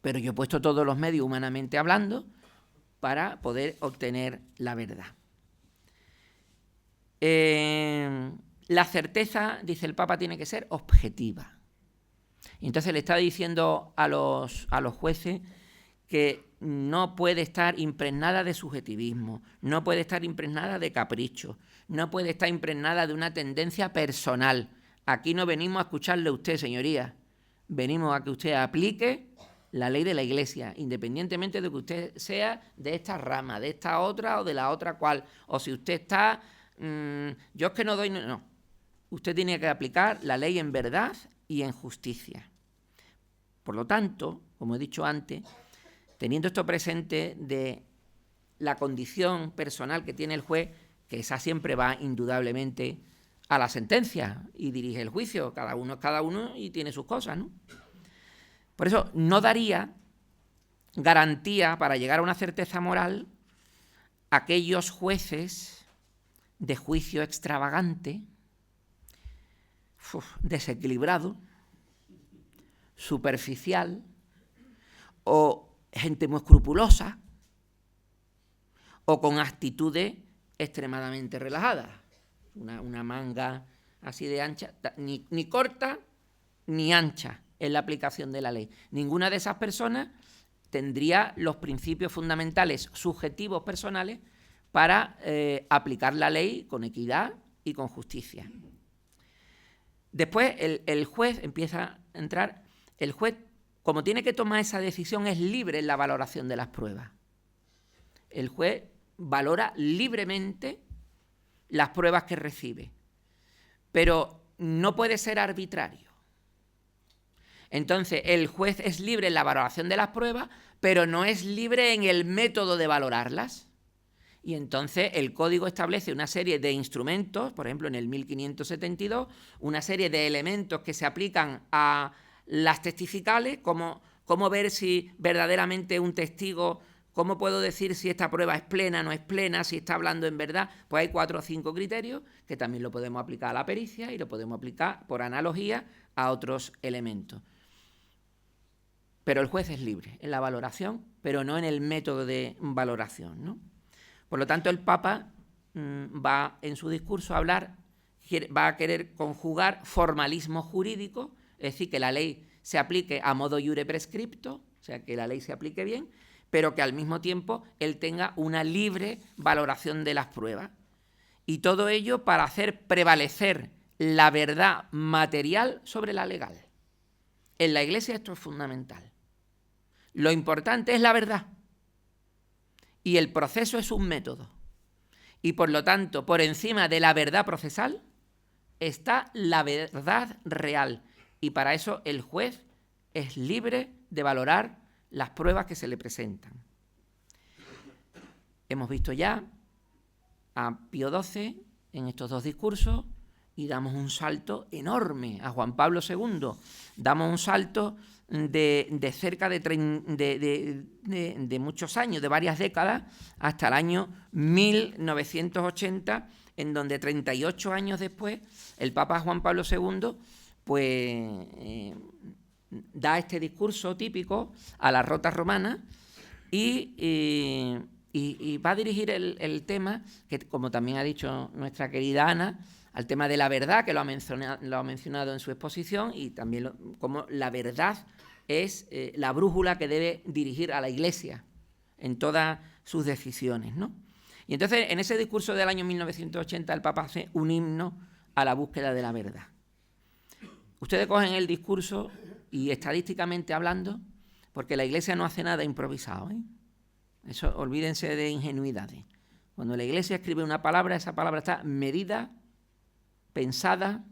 Pero yo he puesto todos los medios humanamente hablando para poder obtener la verdad. La certeza, dice el Papa, tiene que ser objetiva. Y entonces le está diciendo a los jueces que no puede estar impregnada de subjetivismo, no puede estar impregnada de capricho, no puede estar impregnada de una tendencia personal. Aquí no venimos a escucharle a usted, señoría. venimos a que usted aplique la ley de la Iglesia, independientemente de que usted sea de esta rama, de esta otra o de la otra cual, o si usted está, yo es que no doy, no. Usted tiene que aplicar la ley en verdad y en justicia. Por lo tanto, como he dicho antes, teniendo esto presente de la condición personal que tiene el juez, que esa siempre va indudablemente a la sentencia y dirige el juicio, cada uno es cada uno y tiene sus cosas, ¿no? Por eso no daría garantía para llegar a una certeza moral a aquellos jueces de juicio extravagante, desequilibrado, superficial o gente muy escrupulosa o con actitudes extremadamente relajadas. Una manga así de ancha, ni corta ni ancha en la aplicación de la ley. Ninguna de esas personas tendría los principios fundamentales subjetivos personales para aplicar la ley con equidad y con justicia. Después el juez empieza a entrar. El juez, como tiene que tomar esa decisión, es libre en la valoración de las pruebas. El juez valora libremente las pruebas que recibe, pero no puede ser arbitrario. Entonces, el juez es libre en la valoración de las pruebas, pero no es libre en el método de valorarlas. Y entonces el Código establece una serie de instrumentos, por ejemplo, en el 1572, una serie de elementos que se aplican a las testificales, como ver si verdaderamente un testigo, cómo puedo decir si esta prueba es plena, no es plena, si está hablando en verdad. Pues hay 4 o 5 criterios que también lo podemos aplicar a la pericia y lo podemos aplicar por analogía a otros elementos. Pero el juez es libre en la valoración, pero no en el método de valoración, ¿no? Por lo tanto, el Papa va en su discurso a hablar, va a querer conjugar formalismo jurídico, es decir, que la ley se aplique a modo iure prescripto, o sea, que la ley se aplique bien, pero que al mismo tiempo él tenga una libre valoración de las pruebas. Y todo ello para hacer prevalecer la verdad material sobre la legal. En la Iglesia esto es fundamental. Lo importante es la verdad. Y el proceso es un método. Y por lo tanto, por encima de la verdad procesal, está la verdad real. Y para eso el juez es libre de valorar las pruebas que se le presentan. Hemos visto ya a Pío XII en estos 2 discursos y damos un salto enorme a Juan Pablo II. Damos un salto de cerca de muchos años, de varias décadas, hasta el año 1980, en donde 38 años después el Papa Juan Pablo II pues, da este discurso típico a la Rota Romana y va a dirigir el tema, que como también ha dicho nuestra querida Ana, al tema de la verdad, que lo ha mencionado en su exposición, y también como la verdad es la brújula que debe dirigir a la Iglesia en todas sus decisiones, ¿no? Y entonces, en ese discurso del año 1980, el Papa hace un himno a la búsqueda de la verdad. Ustedes cogen el discurso y estadísticamente hablando, porque la Iglesia no hace nada improvisado, ¿eh? Eso, olvídense de ingenuidades. Cuando la Iglesia escribe una palabra, esa palabra está medida, pensada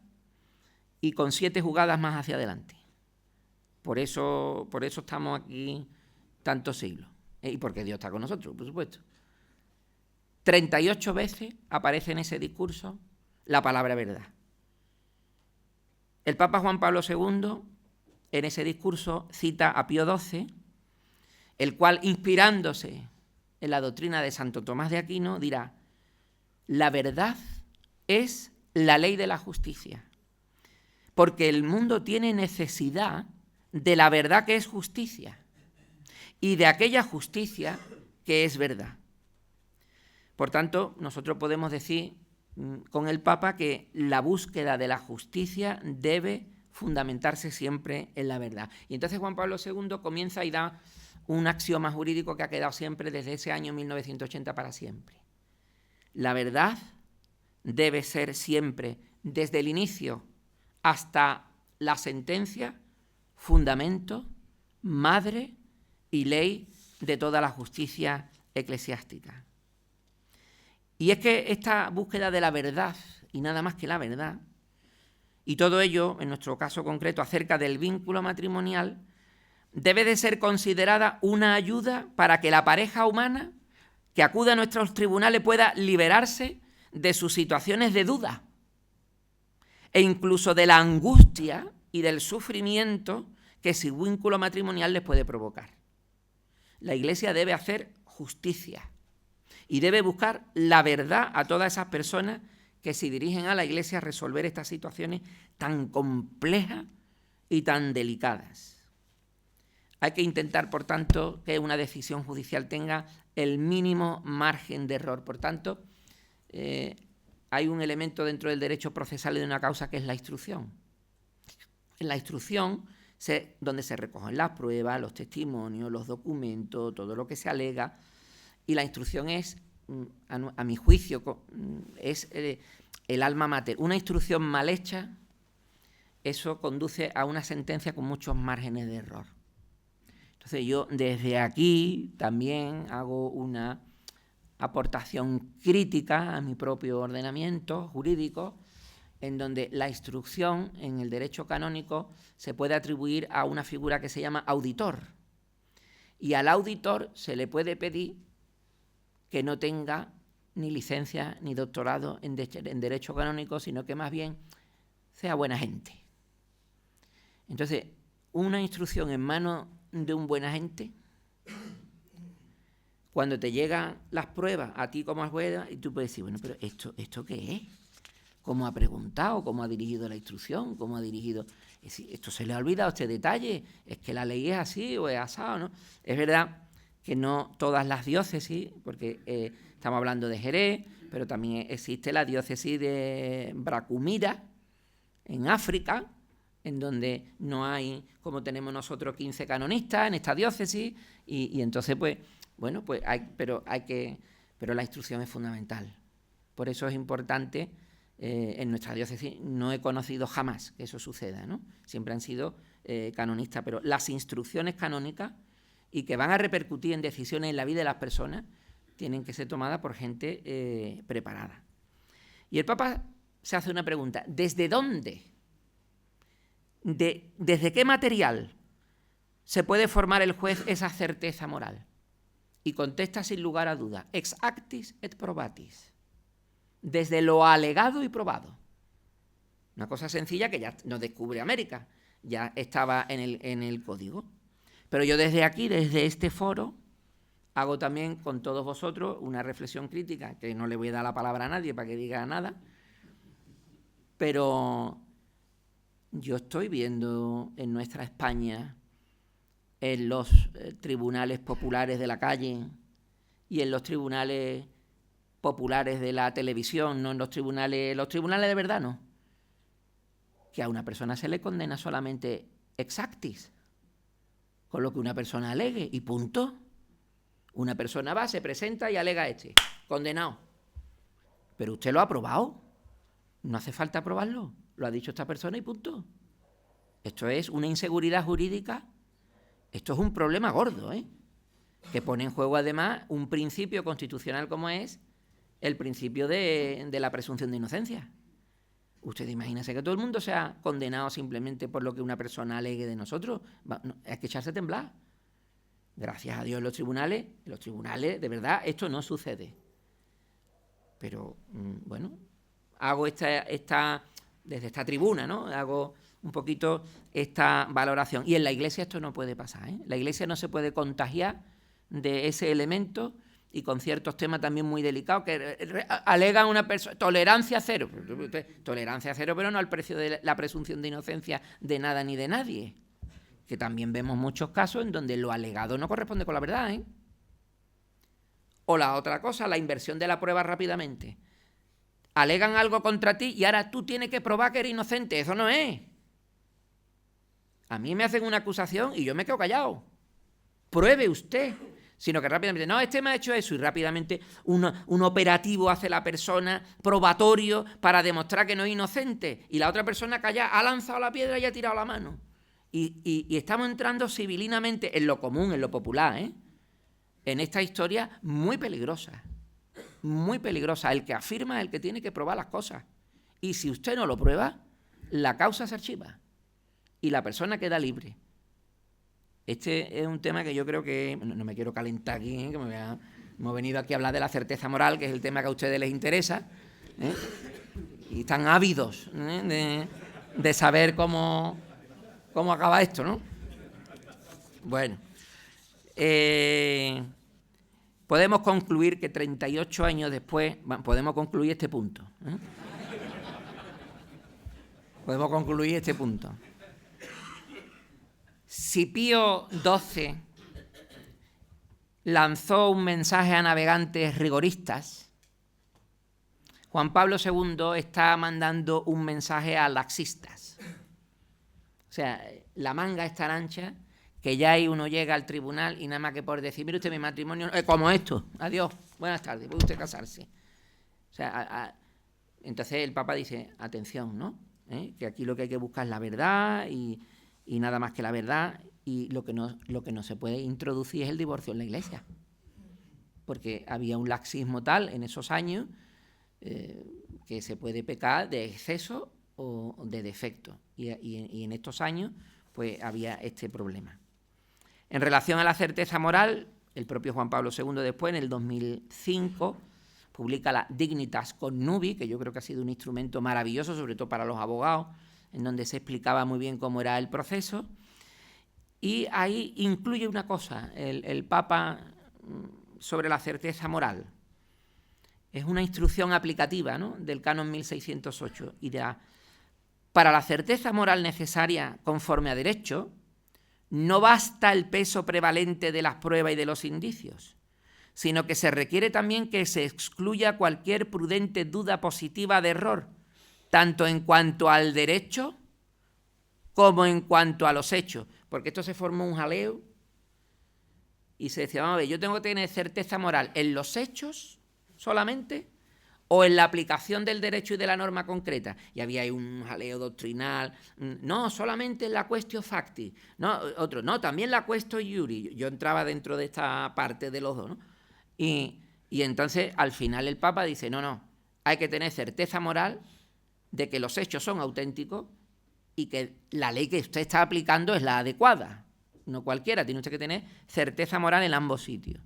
y con 7 jugadas más hacia adelante. Por eso estamos aquí tantos siglos. Y porque Dios está con nosotros, por supuesto. 38 veces aparece en ese discurso la palabra verdad. El Papa Juan Pablo II, en ese discurso, cita a Pío XII, el cual, inspirándose en la doctrina de Santo Tomás de Aquino, dirá: la verdad es la ley de la justicia, porque el mundo tiene necesidad de la verdad que es justicia y de aquella justicia que es verdad. Por tanto, nosotros podemos decir con el Papa que la búsqueda de la justicia debe fundamentarse siempre en la verdad. Y entonces Juan Pablo II comienza y da un axioma jurídico que ha quedado siempre desde ese año 1980 para siempre. La verdad debe ser siempre, desde el inicio hasta la sentencia, fundamento, madre y ley de toda la justicia eclesiástica. Y es que esta búsqueda de la verdad, y nada más que la verdad, y todo ello, en nuestro caso concreto, acerca del vínculo matrimonial, debe de ser considerada una ayuda para que la pareja humana que acude a nuestros tribunales pueda liberarse de sus situaciones de duda e incluso de la angustia y del sufrimiento que su vínculo matrimonial les puede provocar. La Iglesia debe hacer justicia y debe buscar la verdad a todas esas personas que se dirigen a la Iglesia a resolver estas situaciones tan complejas y tan delicadas. Hay que intentar, por tanto, que una decisión judicial tenga el mínimo margen de error. Por tanto, hay un elemento dentro del derecho procesal de una causa que es la instrucción. En la instrucción, donde se recogen las pruebas, los testimonios, los documentos, todo lo que se alega, y la instrucción es, a mi juicio, es el alma mater. Una instrucción mal hecha, eso conduce a una sentencia con muchos márgenes de error. Entonces yo desde aquí también hago una aportación crítica a mi propio ordenamiento jurídico, en donde la instrucción en el derecho canónico se puede atribuir a una figura que se llama auditor. Y al auditor se le puede pedir que no tenga ni licencia ni doctorado en derecho canónico, sino que más bien sea buena gente. Entonces, una instrucción en manos de un buen agente, cuando te llegan las pruebas a ti como jueza, y tú puedes decir, bueno, pero ¿esto qué es? ¿Cómo ha preguntado? ¿Cómo ha dirigido la instrucción? ¿Cómo ha dirigido? Es decir, esto se le ha olvidado, este detalle, es que la ley es así o es asado, ¿no? Es verdad que no todas las diócesis, porque estamos hablando de Jerez, pero también existe la diócesis de Bracumira, en África, en donde no hay, como tenemos nosotros, 15 canonistas en esta diócesis, y entonces, pues, bueno, pues pero la instrucción es fundamental. Por eso es importante, en nuestra diócesis no he conocido jamás que eso suceda, ¿no? Siempre han sido canonistas, pero las instrucciones canónicas y que van a repercutir en decisiones en la vida de las personas tienen que ser tomadas por gente preparada. Y el Papa se hace una pregunta: ¿desde dónde? ¿Desde qué material se puede formar el juez esa certeza moral? Y contesta sin lugar a duda: ex actis et probatis. Desde lo alegado y probado. Una cosa sencilla que ya nos descubre América, ya estaba en el código. Pero yo desde aquí, desde este foro, hago también con todos vosotros una reflexión crítica, que no le voy a dar la palabra a nadie para que diga nada, pero yo estoy viendo en nuestra España, en los tribunales populares de la calle y en los tribunales populares de la televisión, no en los tribunales de verdad, no, que a una persona se le condena solamente ex actis, con lo que una persona alegue, y punto. Una persona va, se presenta y alega condenado. Pero usted lo ha aprobado. No hace falta aprobarlo. Lo ha dicho esta persona y punto. Esto es una inseguridad jurídica. Esto es un problema gordo, que pone en juego además un principio constitucional como es el principio de la presunción de inocencia. Usted imagínese que todo el mundo sea condenado simplemente por lo que una persona alegue de nosotros. Hay que echarse a temblar. Gracias a Dios en los tribunales, de verdad, esto no sucede. Pero, bueno, hago desde esta tribuna, ¿no? Hago un poquito esta valoración. Y en la Iglesia esto no puede pasar, La Iglesia no se puede contagiar de ese elemento, y con ciertos temas también muy delicados que alegan una persona, tolerancia cero, pero no al precio de la presunción de inocencia de nada ni de nadie, que también vemos muchos casos en donde lo alegado no corresponde con la verdad, O la otra cosa, la inversión de la prueba rápidamente. Alegan algo contra ti y ahora tú tienes que probar que eres inocente. Eso no es. A mí me hacen una acusación y yo me quedo callado. Pruebe usted. Sino que rápidamente, no, este me ha hecho eso, y rápidamente un operativo hace la persona probatorio para demostrar que no es inocente, y la otra persona que ha lanzado la piedra y ha tirado la mano. Y estamos entrando civilinamente en lo común, en lo popular, en esta historia muy peligrosa. Muy peligrosa. El que afirma es el que tiene que probar las cosas. Y si usted no lo prueba, la causa se archiva y la persona queda libre. Este es un tema que yo creo que... No me quiero calentar aquí, que hemos venido aquí a hablar de la certeza moral, que es el tema que a ustedes les interesa, y están ávidos de saber cómo acaba esto, ¿no? Bueno, podemos concluir que 38 años después, podemos concluir este punto. Podemos concluir este punto. Si Pío XII lanzó un mensaje a navegantes rigoristas, Juan Pablo II está mandando un mensaje a laxistas. O sea, la manga es tan ancha que ya ahí uno llega al tribunal y nada más que por decir, mire usted, mi matrimonio como esto, adiós, buenas tardes, puede usted casarse. O sea, entonces el Papa dice, atención, ¿no? Que aquí lo que hay que buscar es la verdad y nada más que la verdad, y lo que no se puede introducir es el divorcio en la Iglesia, porque había un laxismo tal en esos años que se puede pecar de exceso o de defecto, y en estos años pues había este problema. En relación a la certeza moral, el propio Juan Pablo II después, en el 2005, publica la Dignitas Connubii, que yo creo que ha sido un instrumento maravilloso, sobre todo para los abogados, en donde se explicaba muy bien cómo era el proceso, y ahí incluye una cosa, el Papa, sobre la certeza moral. Es una instrucción aplicativa, ¿no?, del canon 1608, y para la certeza moral necesaria conforme a derecho, no basta el peso prevalente de las pruebas y de los indicios, sino que se requiere también que se excluya cualquier prudente duda positiva de error, tanto en cuanto al derecho como en cuanto a los hechos, porque esto se formó un jaleo y se decía, vamos a ver, yo tengo que tener certeza moral en los hechos solamente o en la aplicación del derecho y de la norma concreta. Y había ahí un jaleo doctrinal, no, solamente en la quaestio facti, no, otro, no, también la quaestio iuri. Yo entraba dentro de esta parte de los dos, ¿no? Y entonces al final el Papa dice, no, hay que tener certeza moral de que los hechos son auténticos y que la ley que usted está aplicando es la adecuada, no cualquiera, tiene usted que tener certeza moral en ambos sitios.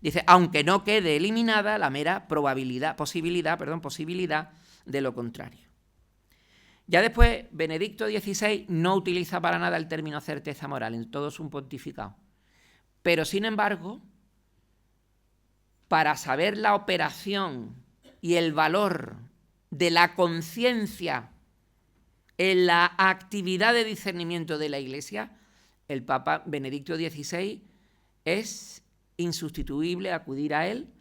Dice, aunque no quede eliminada la mera posibilidad de lo contrario. Ya después, Benedicto XVI no utiliza para nada el término certeza moral en todo su pontificado. Pero, sin embargo, para saber la operación y el valor de la conciencia en la actividad de discernimiento de la Iglesia, el Papa Benedicto XVI es insustituible acudir a él,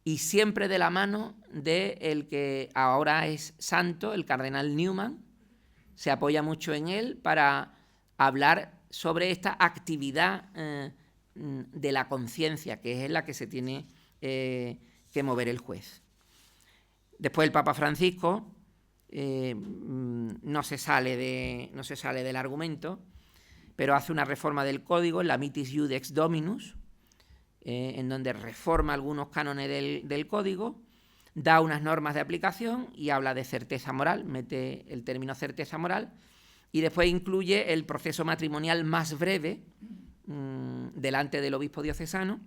y siempre de la mano del que ahora es santo, el cardenal Newman. Se apoya mucho en él para hablar sobre esta actividad de la conciencia, que es la que se tiene que mover el juez. Después el Papa Francisco no se sale del argumento, pero hace una reforma del código, la Mitis Iudex Dominus, en donde reforma algunos cánones del código, da unas normas de aplicación y habla de certeza moral, mete el término certeza moral, y después incluye el proceso matrimonial más breve delante del obispo diocesano,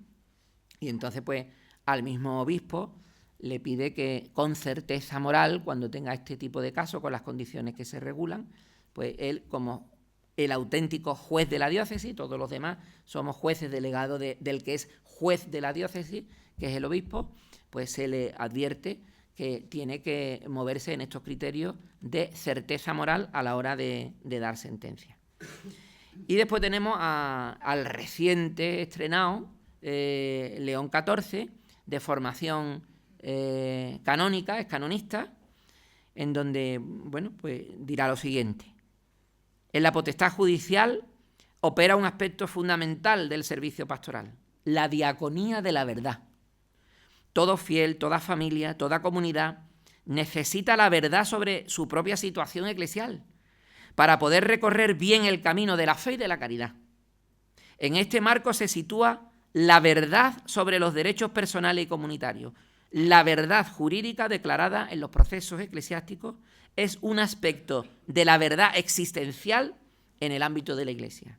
y entonces pues al mismo obispo le pide que con certeza moral, cuando tenga este tipo de casos, con las condiciones que se regulan, pues él, como el auténtico juez de la diócesis, todos los demás somos jueces delegados del que es juez de la diócesis, que es el obispo, pues se le advierte que tiene que moverse en estos criterios de certeza moral a la hora de dar sentencia. Y después tenemos al reciente estrenado León XIV, de formación canónica, es canonista, en donde, bueno, pues dirá lo siguiente: en la potestad judicial opera un aspecto fundamental del servicio pastoral, la diaconía de la verdad. Todo fiel, toda familia, toda comunidad necesita la verdad sobre su propia situación eclesial, para poder recorrer bien el camino de la fe y de la caridad. En este marco se sitúa la verdad sobre los derechos personales y comunitarios. La verdad jurídica declarada en los procesos eclesiásticos es un aspecto de la verdad existencial en el ámbito de la Iglesia.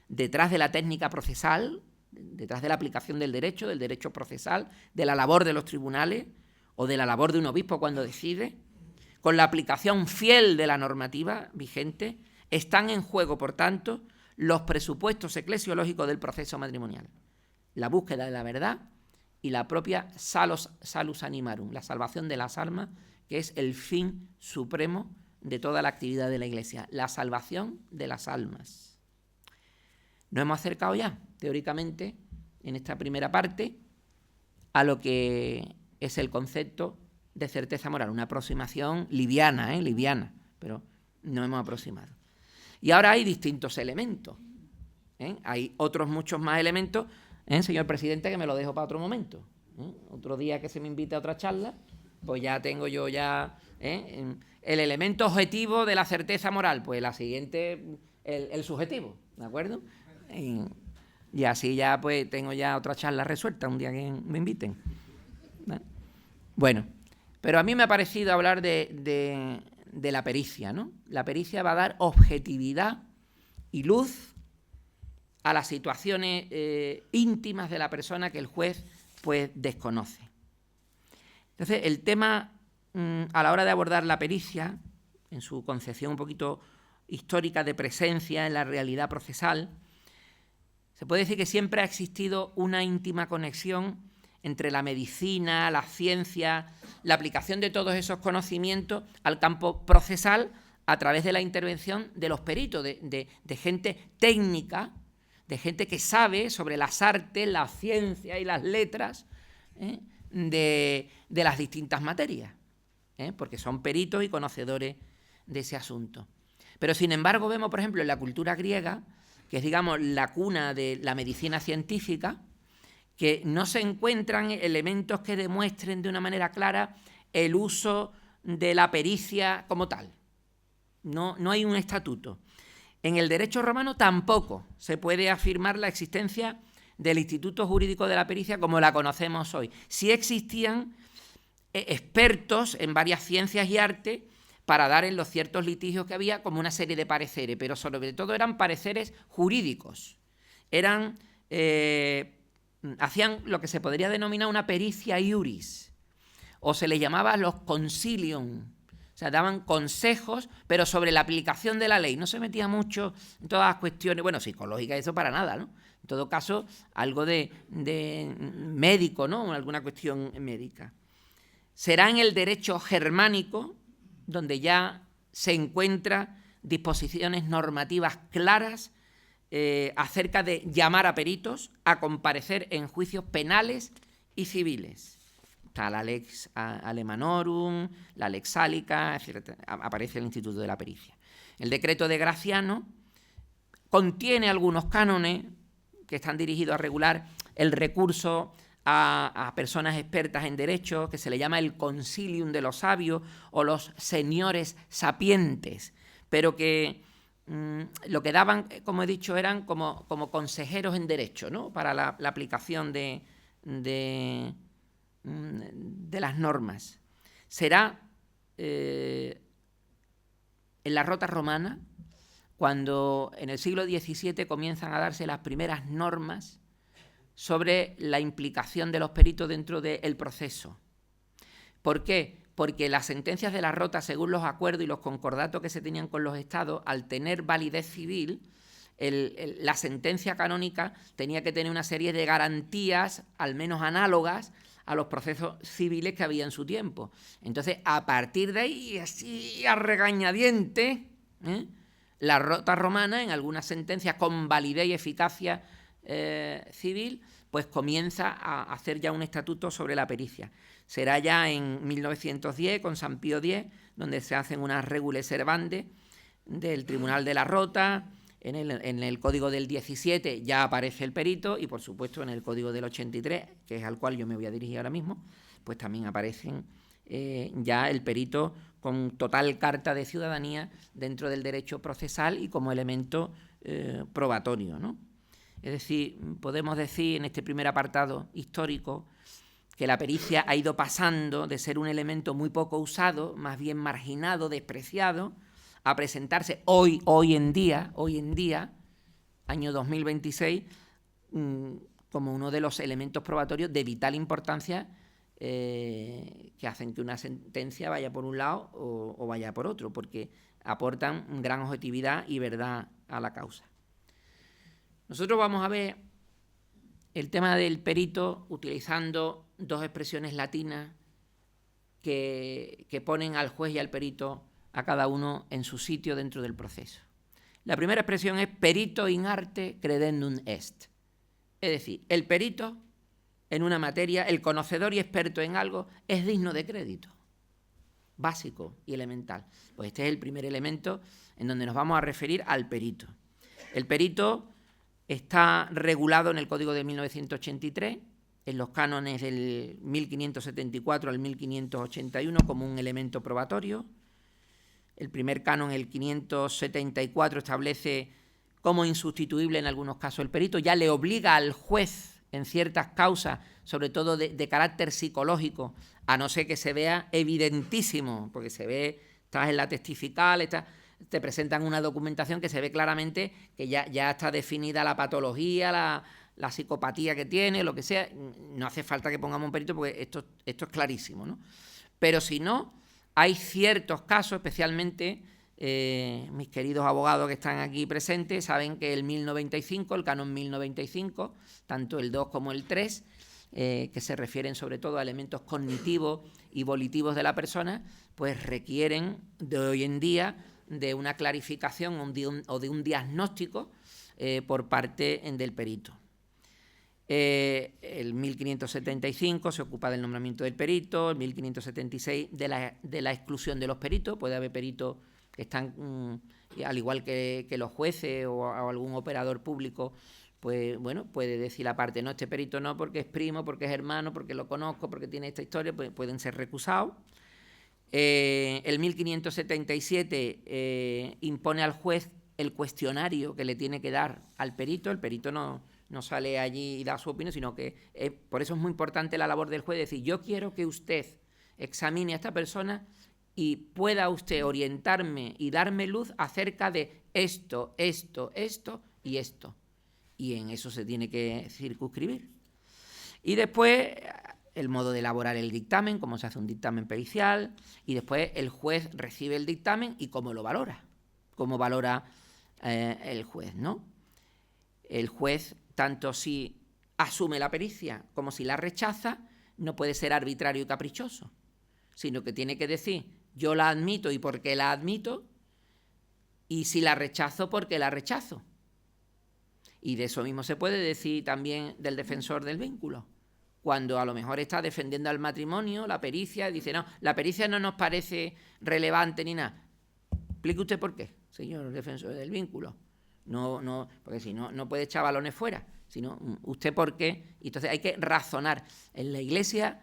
Detrás de la técnica procesal, detrás de la aplicación del derecho procesal, de la labor de los tribunales o de la labor de un obispo cuando decide, con la aplicación fiel de la normativa vigente, están en juego, por tanto, los presupuestos eclesiológicos del proceso matrimonial. La búsqueda de la verdad y la propia salus animarum, la salvación de las almas, que es el fin supremo de toda la actividad de la Iglesia, la salvación de las almas. Nos hemos acercado ya, teóricamente, en esta primera parte, a lo que es el concepto de certeza moral, una aproximación liviana, pero nos hemos aproximado. Y ahora hay distintos elementos, hay otros muchos más elementos, señor presidente, que me lo dejo para otro momento. Otro día que se me invite a otra charla, pues ya tengo yo el elemento objetivo de la certeza moral, pues la siguiente, el subjetivo, ¿de acuerdo? Y así ya pues tengo ya otra charla resuelta un día que me inviten. Bueno, pero a mí me ha parecido hablar de la pericia, ¿no? La pericia va a dar objetividad y luz a las situaciones íntimas de la persona que el juez pues desconoce. Entonces, el tema a la hora de abordar la pericia, en su concepción un poquito histórica de presencia en la realidad procesal, se puede decir que siempre ha existido una íntima conexión entre la medicina, la ciencia, la aplicación de todos esos conocimientos al campo procesal a través de la intervención de los peritos, de gente técnica, de gente que sabe sobre las artes, la ciencia y las letras de las distintas materias, porque son peritos y conocedores de ese asunto. Pero sin embargo vemos, por ejemplo, en la cultura griega, que es, digamos, la cuna de la medicina científica, que no se encuentran elementos que demuestren de una manera clara el uso de la pericia como tal. No hay un estatuto. En el derecho romano tampoco se puede afirmar la existencia del Instituto Jurídico de la Pericia como la conocemos hoy. Sí existían expertos en varias ciencias y artes para dar en los ciertos litigios que había como una serie de pareceres, pero sobre todo eran pareceres jurídicos. Hacían lo que se podría denominar una pericia iuris, o se le llamaba los consilium. O sea, daban consejos, pero sobre la aplicación de la ley. No se metía mucho en todas las cuestiones, bueno, psicológicas, eso para nada, ¿no? En todo caso, algo de médico, ¿no? Alguna cuestión médica. Será en el derecho germánico donde ya se encuentran disposiciones normativas claras acerca de llamar a peritos a comparecer en juicios penales y civiles. Está la Lex Alemanorum, la Lex Sálica, etc. Aparece el Instituto de la Pericia. El decreto de Graciano contiene algunos cánones que están dirigidos a regular el recurso a personas expertas en derecho, que se le llama el Concilium de los Sabios o los Señores Sapientes, pero que lo que daban, como he dicho, eran como consejeros en derecho, ¿no? Para la aplicación de las normas. Será en la Rota Romana cuando en el siglo XVII comienzan a darse las primeras normas sobre la implicación de los peritos dentro del proceso. ¿Por qué? Porque las sentencias de la Rota, según los acuerdos y los concordatos que se tenían con los estados, al tener validez civil, la sentencia canónica tenía que tener una serie de garantías, al menos análogas, a los procesos civiles que había en su tiempo. Entonces, a partir de ahí, así a regañadientes, la Rota Romana, en algunas sentencias con validez y eficacia civil, pues comienza a hacer ya un estatuto sobre la pericia. Será ya en 1910, con San Pío X, donde se hacen unas regules servantes del Tribunal de la Rota. En el Código del 17 ya aparece el perito y, por supuesto, en el Código del 83, que es al cual yo me voy a dirigir ahora mismo, pues también aparecen ya el perito con total carta de ciudadanía dentro del derecho procesal y como elemento probatorio, ¿no? Es decir, podemos decir en este primer apartado histórico que la pericia ha ido pasando de ser un elemento muy poco usado, más bien marginado, despreciado, a presentarse hoy en día, año 2026, como uno de los elementos probatorios de vital importancia que hacen que una sentencia vaya por un lado o vaya por otro, porque aportan gran objetividad y verdad a la causa. Nosotros vamos a ver el tema del perito utilizando dos expresiones latinas que ponen al juez y al perito a cada uno en su sitio dentro del proceso. La primera expresión es perito in arte credendum est. Es decir, el perito en una materia, el conocedor y experto en algo, es digno de crédito. Básico y elemental. Pues este es el primer elemento en donde nos vamos a referir al perito. El perito está regulado en el Código de 1983, en los cánones del 1574 al 1581 como un elemento probatorio. El primer canon, el 574, establece como insustituible en algunos casos el perito, ya le obliga al juez en ciertas causas, sobre todo de carácter psicológico, a no ser que se vea evidentísimo, porque se ve, estás en la testifical, te presentan una documentación que se ve claramente que ya está definida la patología, la psicopatía que tiene, lo que sea. No hace falta que pongamos un perito porque esto es clarísimo, ¿no? Pero si no, hay ciertos casos, especialmente mis queridos abogados que están aquí presentes saben que el 1095, el canon 1095, tanto el 2 como el 3, que se refieren sobre todo a elementos cognitivos y volitivos de la persona, pues requieren de hoy en día de una clarificación o de un diagnóstico por parte del perito. El 1575 se ocupa del nombramiento del perito, el 1576 de la exclusión de los peritos. Puede haber peritos que están, al igual que los jueces o algún operador público, pues bueno, puede decir aparte, no, este perito no, porque es primo, porque es hermano, porque lo conozco, porque tiene esta historia, pues pueden ser recusados. El 1577 impone al juez el cuestionario que le tiene que dar al perito. El perito no sale allí y da su opinión, sino que por eso es muy importante la labor del juez, decir, yo quiero que usted examine a esta persona y pueda usted orientarme y darme luz acerca de esto, esto, esto y esto. Y en eso se tiene que circunscribir. Y después el modo de elaborar el dictamen, cómo se hace un dictamen pericial, y después el juez recibe el dictamen y cómo lo valora, cómo valora el juez, ¿no? El juez, tanto si asume la pericia como si la rechaza, no puede ser arbitrario y caprichoso, sino que tiene que decir, yo la admito y por qué la admito, y si la rechazo, por qué la rechazo. Y de eso mismo se puede decir también del defensor del vínculo. Cuando a lo mejor está defendiendo al matrimonio, la pericia, dice, no, la pericia no nos parece relevante ni nada. Explique usted por qué, señor defensor del vínculo. No, porque si no, no puede echar balones fuera, sino usted por qué. Y entonces hay que razonar. En la Iglesia,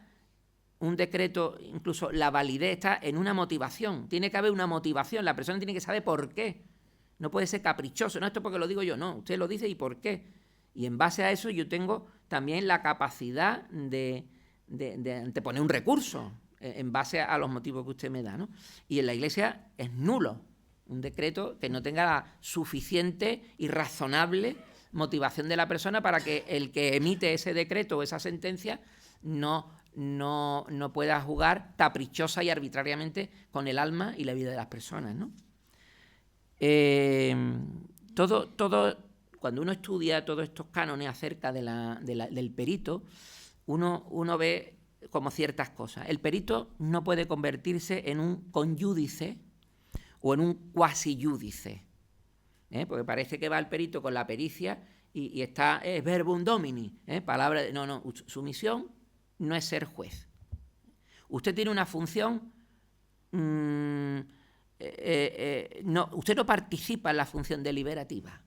un decreto, incluso la validez está en una motivación. Tiene que haber una motivación, la persona tiene que saber por qué. No puede ser caprichoso, no, esto porque lo digo yo, no, usted lo dice y por qué. Y en base a eso yo tengo también la capacidad de anteponer un recurso en base a los motivos que usted me da, ¿no? Y en la Iglesia es nulo un decreto que no tenga la suficiente y razonable motivación de la persona para que el que emite ese decreto o esa sentencia no pueda jugar caprichosa y arbitrariamente con el alma y la vida de las personas, ¿no? Cuando uno estudia todos estos cánones acerca del perito, uno ve como ciertas cosas. El perito no puede convertirse en un conyúdice o en un cuasiyúdice, porque parece que va el perito con la pericia y está verbum domini, palabra de, no, su misión no es ser juez. Usted tiene una función, usted no participa en la función deliberativa.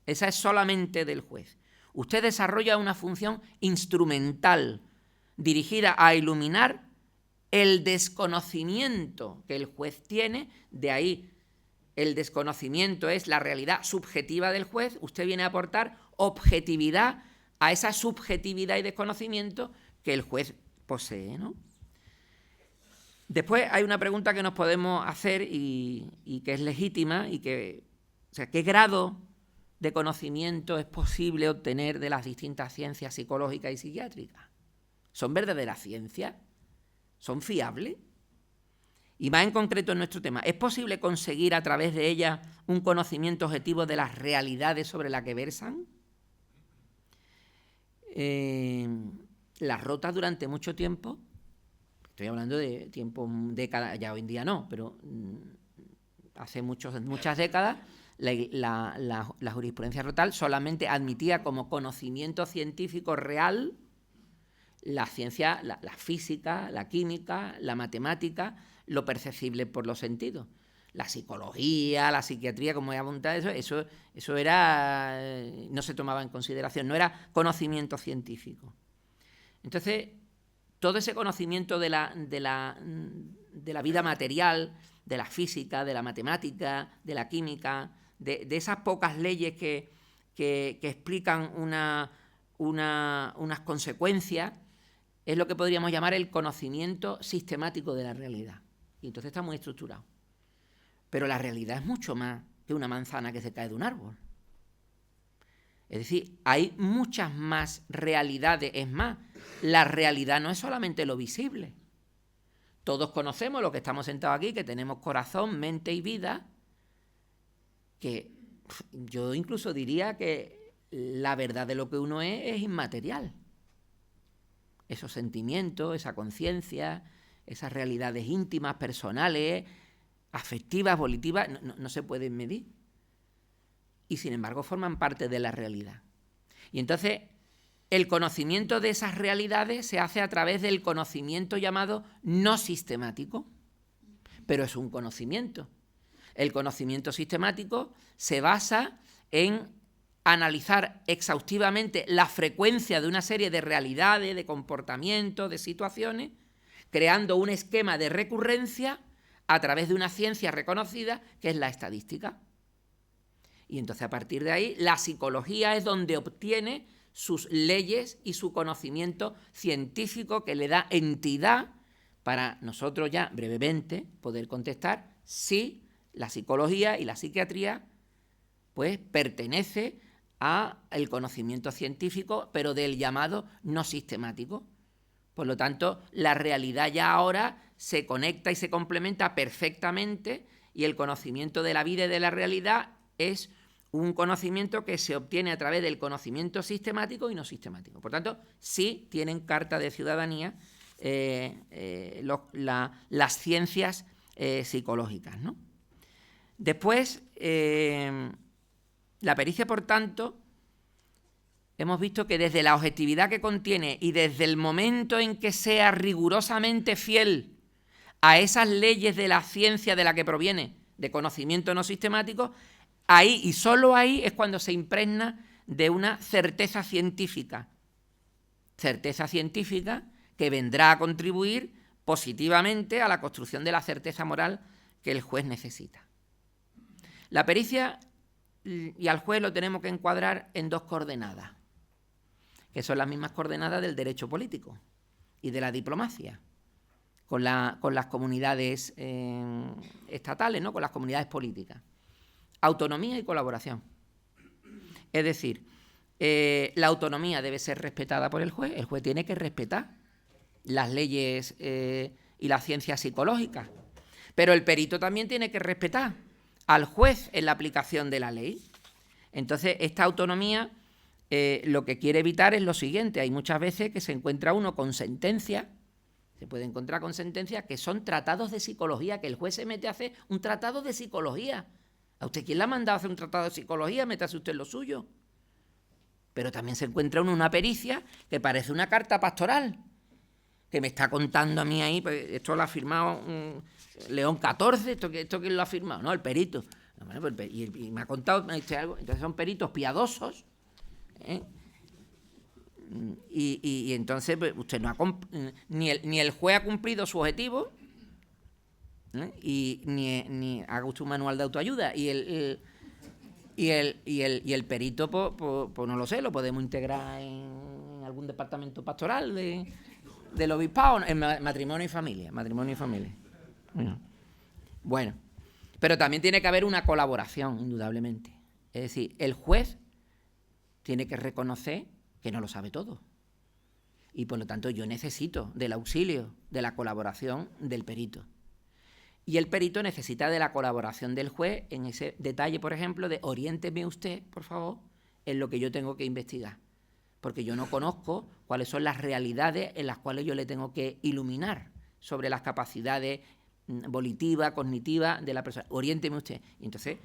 Esa es solamente del juez. Usted desarrolla una función instrumental dirigida a iluminar el desconocimiento que el juez tiene, de ahí el desconocimiento es la realidad subjetiva del juez, usted viene a aportar objetividad a esa subjetividad y desconocimiento que el juez posee, ¿no? Después hay una pregunta que nos podemos hacer y que es legítima y que, o sea, ¿qué grado de conocimiento es posible obtener de las distintas ciencias psicológicas y psiquiátricas? ¿Son verdaderas ciencias? ¿Son fiables? Y más en concreto en nuestro tema, ¿es posible conseguir a través de ellas un conocimiento objetivo de las realidades sobre las que versan? Las rotas durante mucho tiempo, estoy hablando de tiempo, décadas, ya hoy en día no, pero hace muchas décadas, la jurisprudencia rotal solamente admitía como conocimiento científico real la ciencia, la física, la química, la matemática, lo perceptible por los sentidos. La psicología, la psiquiatría, como he apuntado, eso era, no se tomaba en consideración, no era conocimiento científico. Entonces, todo ese conocimiento de la vida material, de la física, de la matemática, de la química, de esas pocas leyes que explican unas consecuencias, es lo que podríamos llamar el conocimiento sistemático de la realidad. Y entonces está muy estructurado. Pero la realidad es mucho más que una manzana que se cae de un árbol. Es decir, hay muchas más realidades. Es más, la realidad no es solamente lo visible. Todos conocemos, los que estamos sentados aquí, que tenemos corazón, mente y vida, que yo incluso diría que la verdad de lo que uno es inmaterial. Esos sentimientos, esa conciencia, esas realidades íntimas, personales, afectivas, volitivas, no se pueden medir. Y sin embargo forman parte de la realidad. Y entonces el conocimiento de esas realidades se hace a través del conocimiento llamado no sistemático. Pero es un conocimiento. El conocimiento sistemático se basa en analizar exhaustivamente la frecuencia de una serie de realidades, de comportamientos, de situaciones, creando un esquema de recurrencia a través de una ciencia reconocida que es la estadística. Y entonces a partir de ahí la psicología es donde obtiene sus leyes y su conocimiento científico que le da entidad para nosotros ya brevemente poder contestar si la psicología y la psiquiatría pues pertenece al conocimiento científico, pero del llamado no sistemático. Por lo tanto, la realidad ya ahora se conecta y se complementa perfectamente y el conocimiento de la vida y de la realidad es un conocimiento que se obtiene a través del conocimiento sistemático y no sistemático. Por tanto, sí tienen carta de ciudadanía las ciencias psicológicas, ¿no? Después, la pericia, por tanto, hemos visto que desde la objetividad que contiene y desde el momento en que sea rigurosamente fiel a esas leyes de la ciencia de la que proviene, de conocimiento no sistemático, ahí y solo ahí es cuando se impregna de una certeza científica que vendrá a contribuir positivamente a la construcción de la certeza moral que el juez necesita. La pericia y al juez lo tenemos que encuadrar en dos coordenadas, que son las mismas coordenadas del derecho político y de la diplomacia, con las comunidades estatales, ¿no? Con las comunidades políticas. Autonomía y colaboración. Es decir, la autonomía debe ser respetada por el juez tiene que respetar las leyes y las ciencias psicológicas, pero el perito también tiene que respetar al juez en la aplicación de la ley. Entonces, esta autonomía lo que quiere evitar es lo siguiente: hay muchas veces que se encuentra uno con sentencias, se puede encontrar con sentencias que son tratados de psicología, que el juez se mete a hacer un tratado de psicología. ¿A usted quién le ha mandado a hacer un tratado de psicología? Métase usted lo suyo. Pero también se encuentra uno una pericia que parece una carta pastoral, que me está contando a mí ahí, pues esto lo ha firmado León XIV, ¿esto quién lo ha firmado? No, el perito. No, bueno, pues, y me ha contado, me ha dicho algo. Entonces son peritos piadosos, ¿eh? Y Y entonces pues, usted no ha ni el juez ha cumplido su objetivo, ¿eh? Y ni haga usted un manual de autoayuda. Y el perito, pues no lo sé, lo podemos integrar en algún departamento pastoral del obispado, en matrimonio y familia. Bueno, pero también tiene que haber una colaboración, indudablemente. Es decir, el juez tiene que reconocer que no lo sabe todo. Y por lo tanto yo necesito del auxilio, de la colaboración del perito. Y el perito necesita de la colaboración del juez en ese detalle, por ejemplo, de oriénteme usted, por favor, en lo que yo tengo que investigar. Porque yo no conozco cuáles son las realidades en las cuales yo le tengo que iluminar sobre las capacidades volitivas, cognitivas de la persona. Oriénteme usted. Y entonces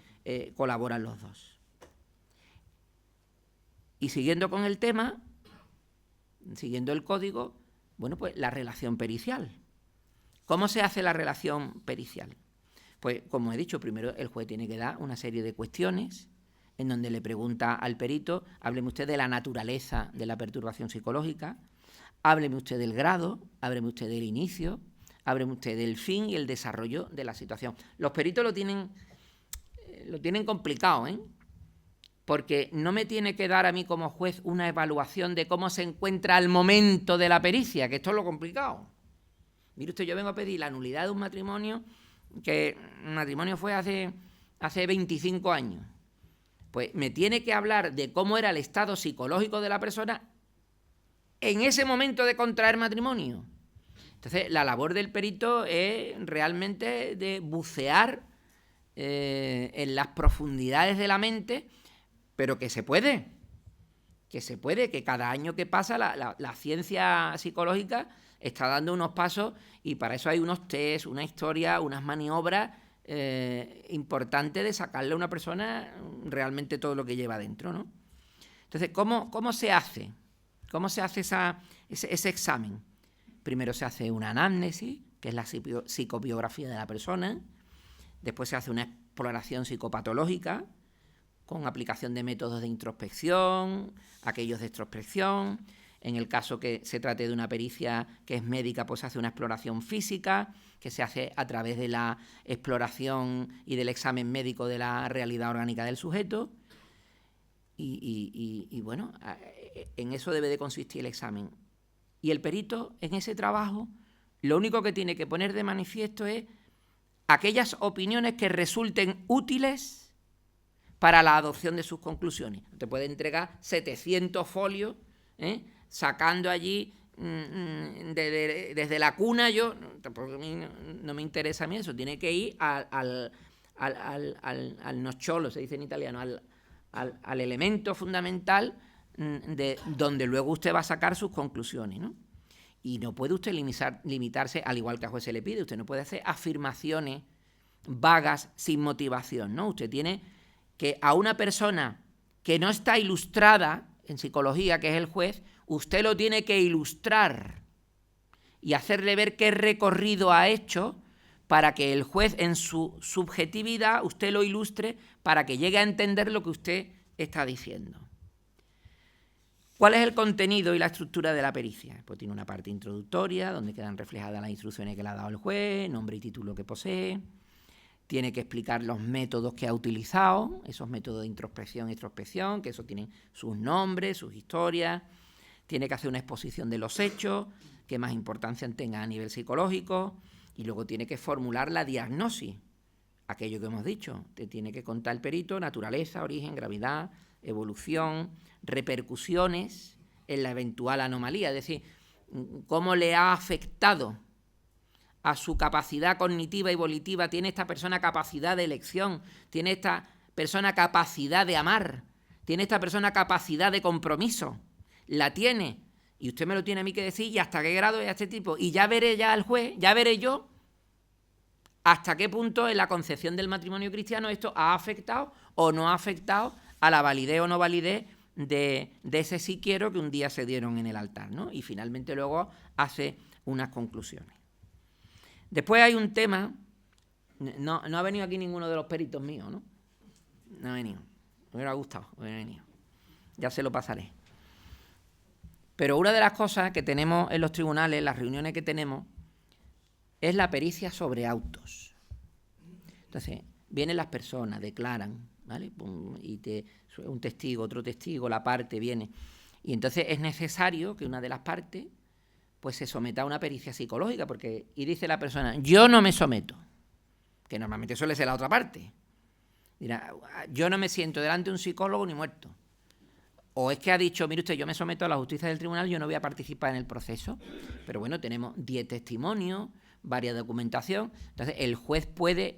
colaboran los dos. Y siguiendo con el tema, siguiendo el código, bueno, pues la relación pericial. ¿Cómo se hace la relación pericial? Pues, como he dicho, primero el juez tiene que dar una serie de cuestiones en donde le pregunta al perito, hábleme usted de la naturaleza de la perturbación psicológica, hábleme usted del grado, hábleme usted del inicio, hábleme usted del fin y el desarrollo de la situación. Los peritos lo tienen complicado, ¿eh? Porque no me tiene que dar a mí como juez una evaluación de cómo se encuentra al momento de la pericia, que esto es lo complicado. Mire usted, yo vengo a pedir la nulidad de un matrimonio, que el matrimonio fue hace 25 años. Pues me tiene que hablar de cómo era el estado psicológico de la persona en ese momento de contraer matrimonio. Entonces, la labor del perito es realmente de bucear en las profundidades de la mente, pero que se puede, que cada año que pasa la ciencia psicológica está dando unos pasos y para eso hay unos test, una historia, unas maniobras importantes de sacarle a una persona realmente todo lo que lleva dentro, ¿no? Entonces, ¿cómo se hace? ¿Cómo se hace ese examen? Primero se hace una anamnesis, que es la psicobiografía de la persona. Después se hace una exploración psicopatológica con aplicación de métodos de introspección, aquellos de extrospección. En el caso que se trate de una pericia que es médica, pues se hace una exploración física, que se hace a través de la exploración y del examen médico de la realidad orgánica del sujeto. Y bueno, en eso debe de consistir el examen. Y el perito, en ese trabajo, lo único que tiene que poner de manifiesto es aquellas opiniones que resulten útiles para la adopción de sus conclusiones. Te puede entregar 700 folios, sacando allí desde la cuna. Tampoco no me interesa a mí eso. Tiene que ir al nocciolo, se dice en italiano, al elemento fundamental de donde luego usted va a sacar sus conclusiones, ¿no? Y no puede usted limitarse, al igual que a juez se le pide, usted no puede hacer afirmaciones vagas sin motivación, ¿no? Usted tiene que a una persona que no está ilustrada en psicología, que es el juez, usted lo tiene que ilustrar y hacerle ver qué recorrido ha hecho para que el juez en su subjetividad usted lo ilustre para que llegue a entender lo que usted está diciendo. ¿Cuál es el contenido y la estructura de la pericia? Pues tiene una parte introductoria donde quedan reflejadas las instrucciones que le ha dado el juez, nombre y título que posee. Tiene que explicar los métodos que ha utilizado, esos métodos de introspección y extrospección, que eso tienen sus nombres, sus historias. Tiene que hacer una exposición de los hechos, que más importancia tenga a nivel psicológico. Y luego tiene que formular la diagnosis, aquello que hemos dicho. Te tiene que contar el perito, naturaleza, origen, gravedad, evolución, repercusiones en la eventual anomalía, es decir, cómo le ha afectado a su capacidad cognitiva y volitiva. ¿Tiene esta persona capacidad de elección? ¿Tiene esta persona capacidad de amar? ¿Tiene esta persona capacidad de compromiso? La tiene, y usted me lo tiene a mí que decir, y hasta qué grado es este tipo, y ya veré ya al juez, ya veré yo hasta qué punto en la concepción del matrimonio cristiano esto ha afectado o no ha afectado a la validez o no validez de ese sí quiero que un día se dieron en el altar, ¿no? Y finalmente luego hace unas conclusiones. Después hay un tema, no ha venido aquí ninguno de los peritos míos, ¿no? No ha venido, me hubiera gustado, hubiera venido. Ya se lo pasaré. Pero una de las cosas que tenemos en los tribunales, las reuniones que tenemos, es la pericia sobre autos. Entonces, vienen las personas, declaran, ¿vale? Y un testigo, otro testigo, la parte viene. Y entonces es necesario que una de las partes pues se someta a una pericia psicológica, y dice la persona, yo no me someto, que normalmente suele ser la otra parte. Dirá, yo no me siento delante de un psicólogo ni muerto. O es que ha dicho, mire usted, yo me someto a la justicia del tribunal, yo no voy a participar en el proceso. Pero bueno, tenemos 10 testimonios, varias documentación. Entonces, el juez puede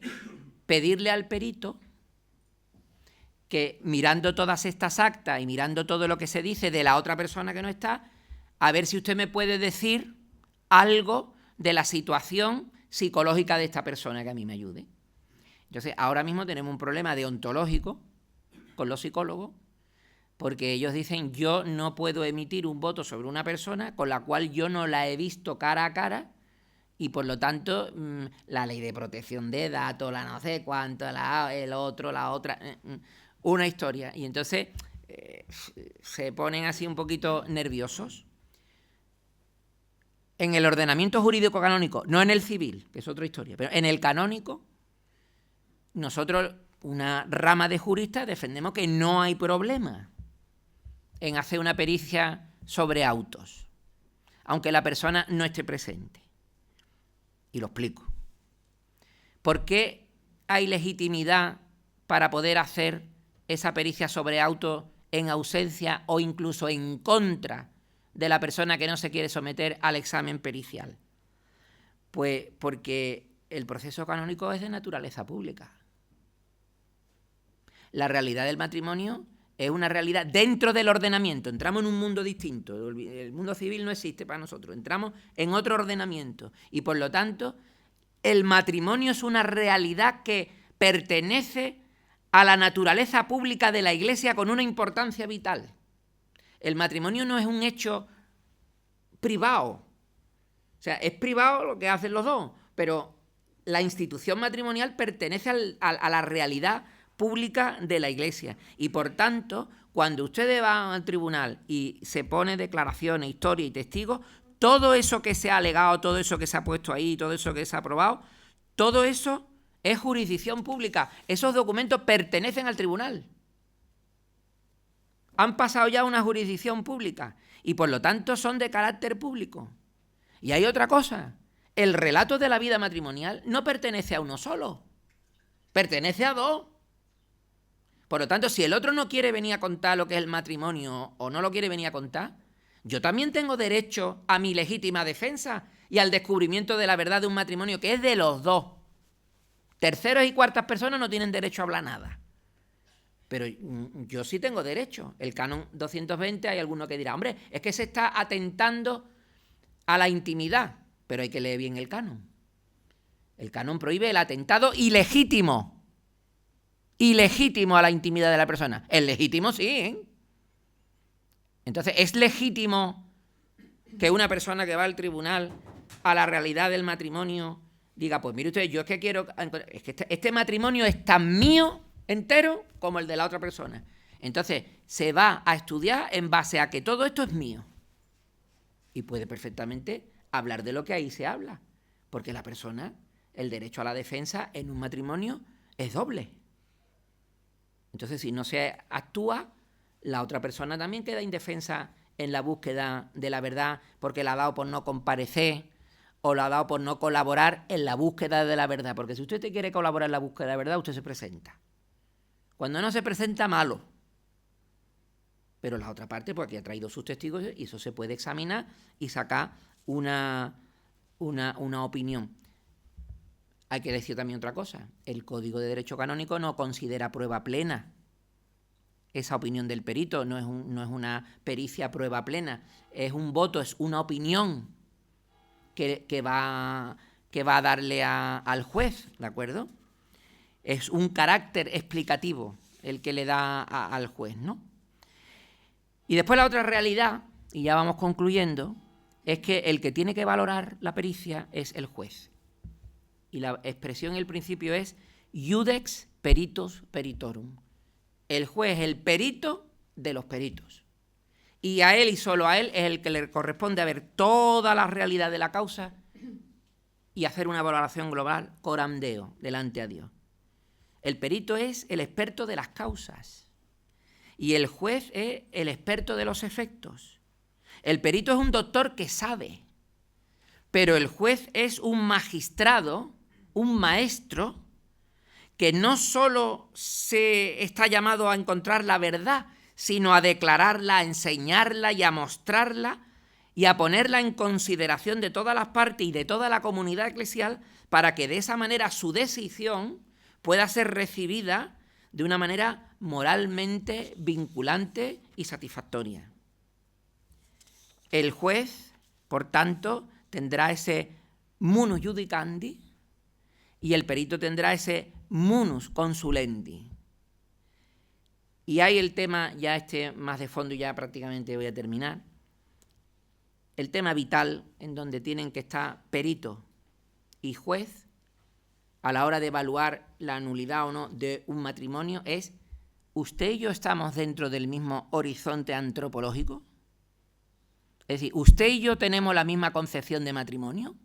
pedirle al perito que, mirando todas estas actas y mirando todo lo que se dice de la otra persona que no está, a ver si usted me puede decir algo de la situación psicológica de esta persona que a mí me ayude. Entonces, ahora mismo tenemos un problema deontológico con los psicólogos, porque ellos dicen, yo no puedo emitir un voto sobre una persona con la cual yo no la he visto cara a cara, y por lo tanto, la ley de protección de datos, la no sé cuánto, el otro, la otra, una historia. Y entonces se ponen así un poquito nerviosos. En el ordenamiento jurídico canónico, no en el civil, que es otra historia, pero en el canónico, nosotros, una rama de juristas, defendemos que no hay problema en hacer una pericia sobre autos, aunque la persona no esté presente. Y lo explico. ¿Por qué hay legitimidad para poder hacer esa pericia sobre autos en ausencia o incluso en contra de la persona que no se quiere someter al examen pericial? Pues porque el proceso canónico es de naturaleza pública. La realidad del matrimonio es una realidad dentro del ordenamiento. Entramos en un mundo distinto. El mundo civil no existe para nosotros. Entramos en otro ordenamiento. Y por lo tanto, el matrimonio es una realidad que pertenece a la naturaleza pública de la Iglesia con una importancia vital. El matrimonio no es un hecho privado. O sea, es privado lo que hacen los dos, pero la institución matrimonial pertenece a la realidad pública de la Iglesia. Y por tanto, cuando ustedes van al tribunal y se pone declaraciones, historia y testigos, todo eso que se ha alegado, todo eso que se ha puesto ahí, todo eso que se ha aprobado, todo eso es jurisdicción pública. Esos documentos pertenecen al tribunal. Han pasado ya a una jurisdicción pública y por lo tanto son de carácter público. Y hay otra cosa, el relato de la vida matrimonial no pertenece a uno solo, pertenece a dos. Por lo tanto, si el otro no quiere venir a contar lo que es el matrimonio o no lo quiere venir a contar, yo también tengo derecho a mi legítima defensa y al descubrimiento de la verdad de un matrimonio que es de los dos. Terceros y cuartas personas no tienen derecho a hablar nada. Pero yo sí tengo derecho. El canon 220, hay alguno que dirá, hombre, es que se está atentando a la intimidad. Pero hay que leer bien el canon. El canon prohíbe el atentado ilegítimo. Ilegítimo a la intimidad de la persona. El legítimo sí, ¿eh? Entonces, ¿es legítimo que una persona que va al tribunal a la realidad del matrimonio diga, pues mire usted, yo es que quiero... Es que este matrimonio es tan mío entero como el de la otra persona. Entonces, se va a estudiar en base a que todo esto es mío. Y puede perfectamente hablar de lo que ahí se habla. Porque la persona, el derecho a la defensa en un matrimonio es doble. Entonces, si no se actúa, la otra persona también queda indefensa en la búsqueda de la verdad porque la ha dado por no comparecer o la ha dado por no colaborar en la búsqueda de la verdad. Porque si usted quiere colaborar en la búsqueda de la verdad, usted se presenta. Cuando no se presenta, malo. Pero la otra parte, pues aquí ha traído sus testigos y eso se puede examinar y sacar una opinión. Hay que decir también otra cosa. El Código de Derecho Canónico no considera prueba plena esa opinión del perito. No es una pericia prueba plena. Es un voto, es una opinión que va a darle al juez, ¿de acuerdo? Es un carácter explicativo el que le da al juez, ¿no? Y después la otra realidad, y ya vamos concluyendo, es que el que tiene que valorar la pericia es el juez. Y la expresión en el principio es iudex peritus peritorum. El juez es el perito de los peritos. y a él y solo a él es el que le corresponde ver toda la realidad de la causa y hacer una valoración global coram Deo, delante a Dios. El perito es el experto de las causas y el juez es el experto de los efectos. El perito es un doctor que sabe, pero el juez es un magistrado, un maestro, que no solo se está llamado a encontrar la verdad, sino a declararla, a enseñarla y a mostrarla y a ponerla en consideración de todas las partes y de toda la comunidad eclesial para que de esa manera su decisión pueda ser recibida de una manera moralmente vinculante y satisfactoria. El juez, por tanto, tendrá ese munus judicandi y el perito tendrá ese munus consulendi. Y hay el tema, ya más de fondo y ya prácticamente voy a terminar, el tema vital en donde tienen que estar perito y juez a la hora de evaluar la nulidad o no de un matrimonio es: ¿usted y yo estamos dentro del mismo horizonte antropológico? Es decir, ¿usted y yo tenemos la misma concepción de matrimonio?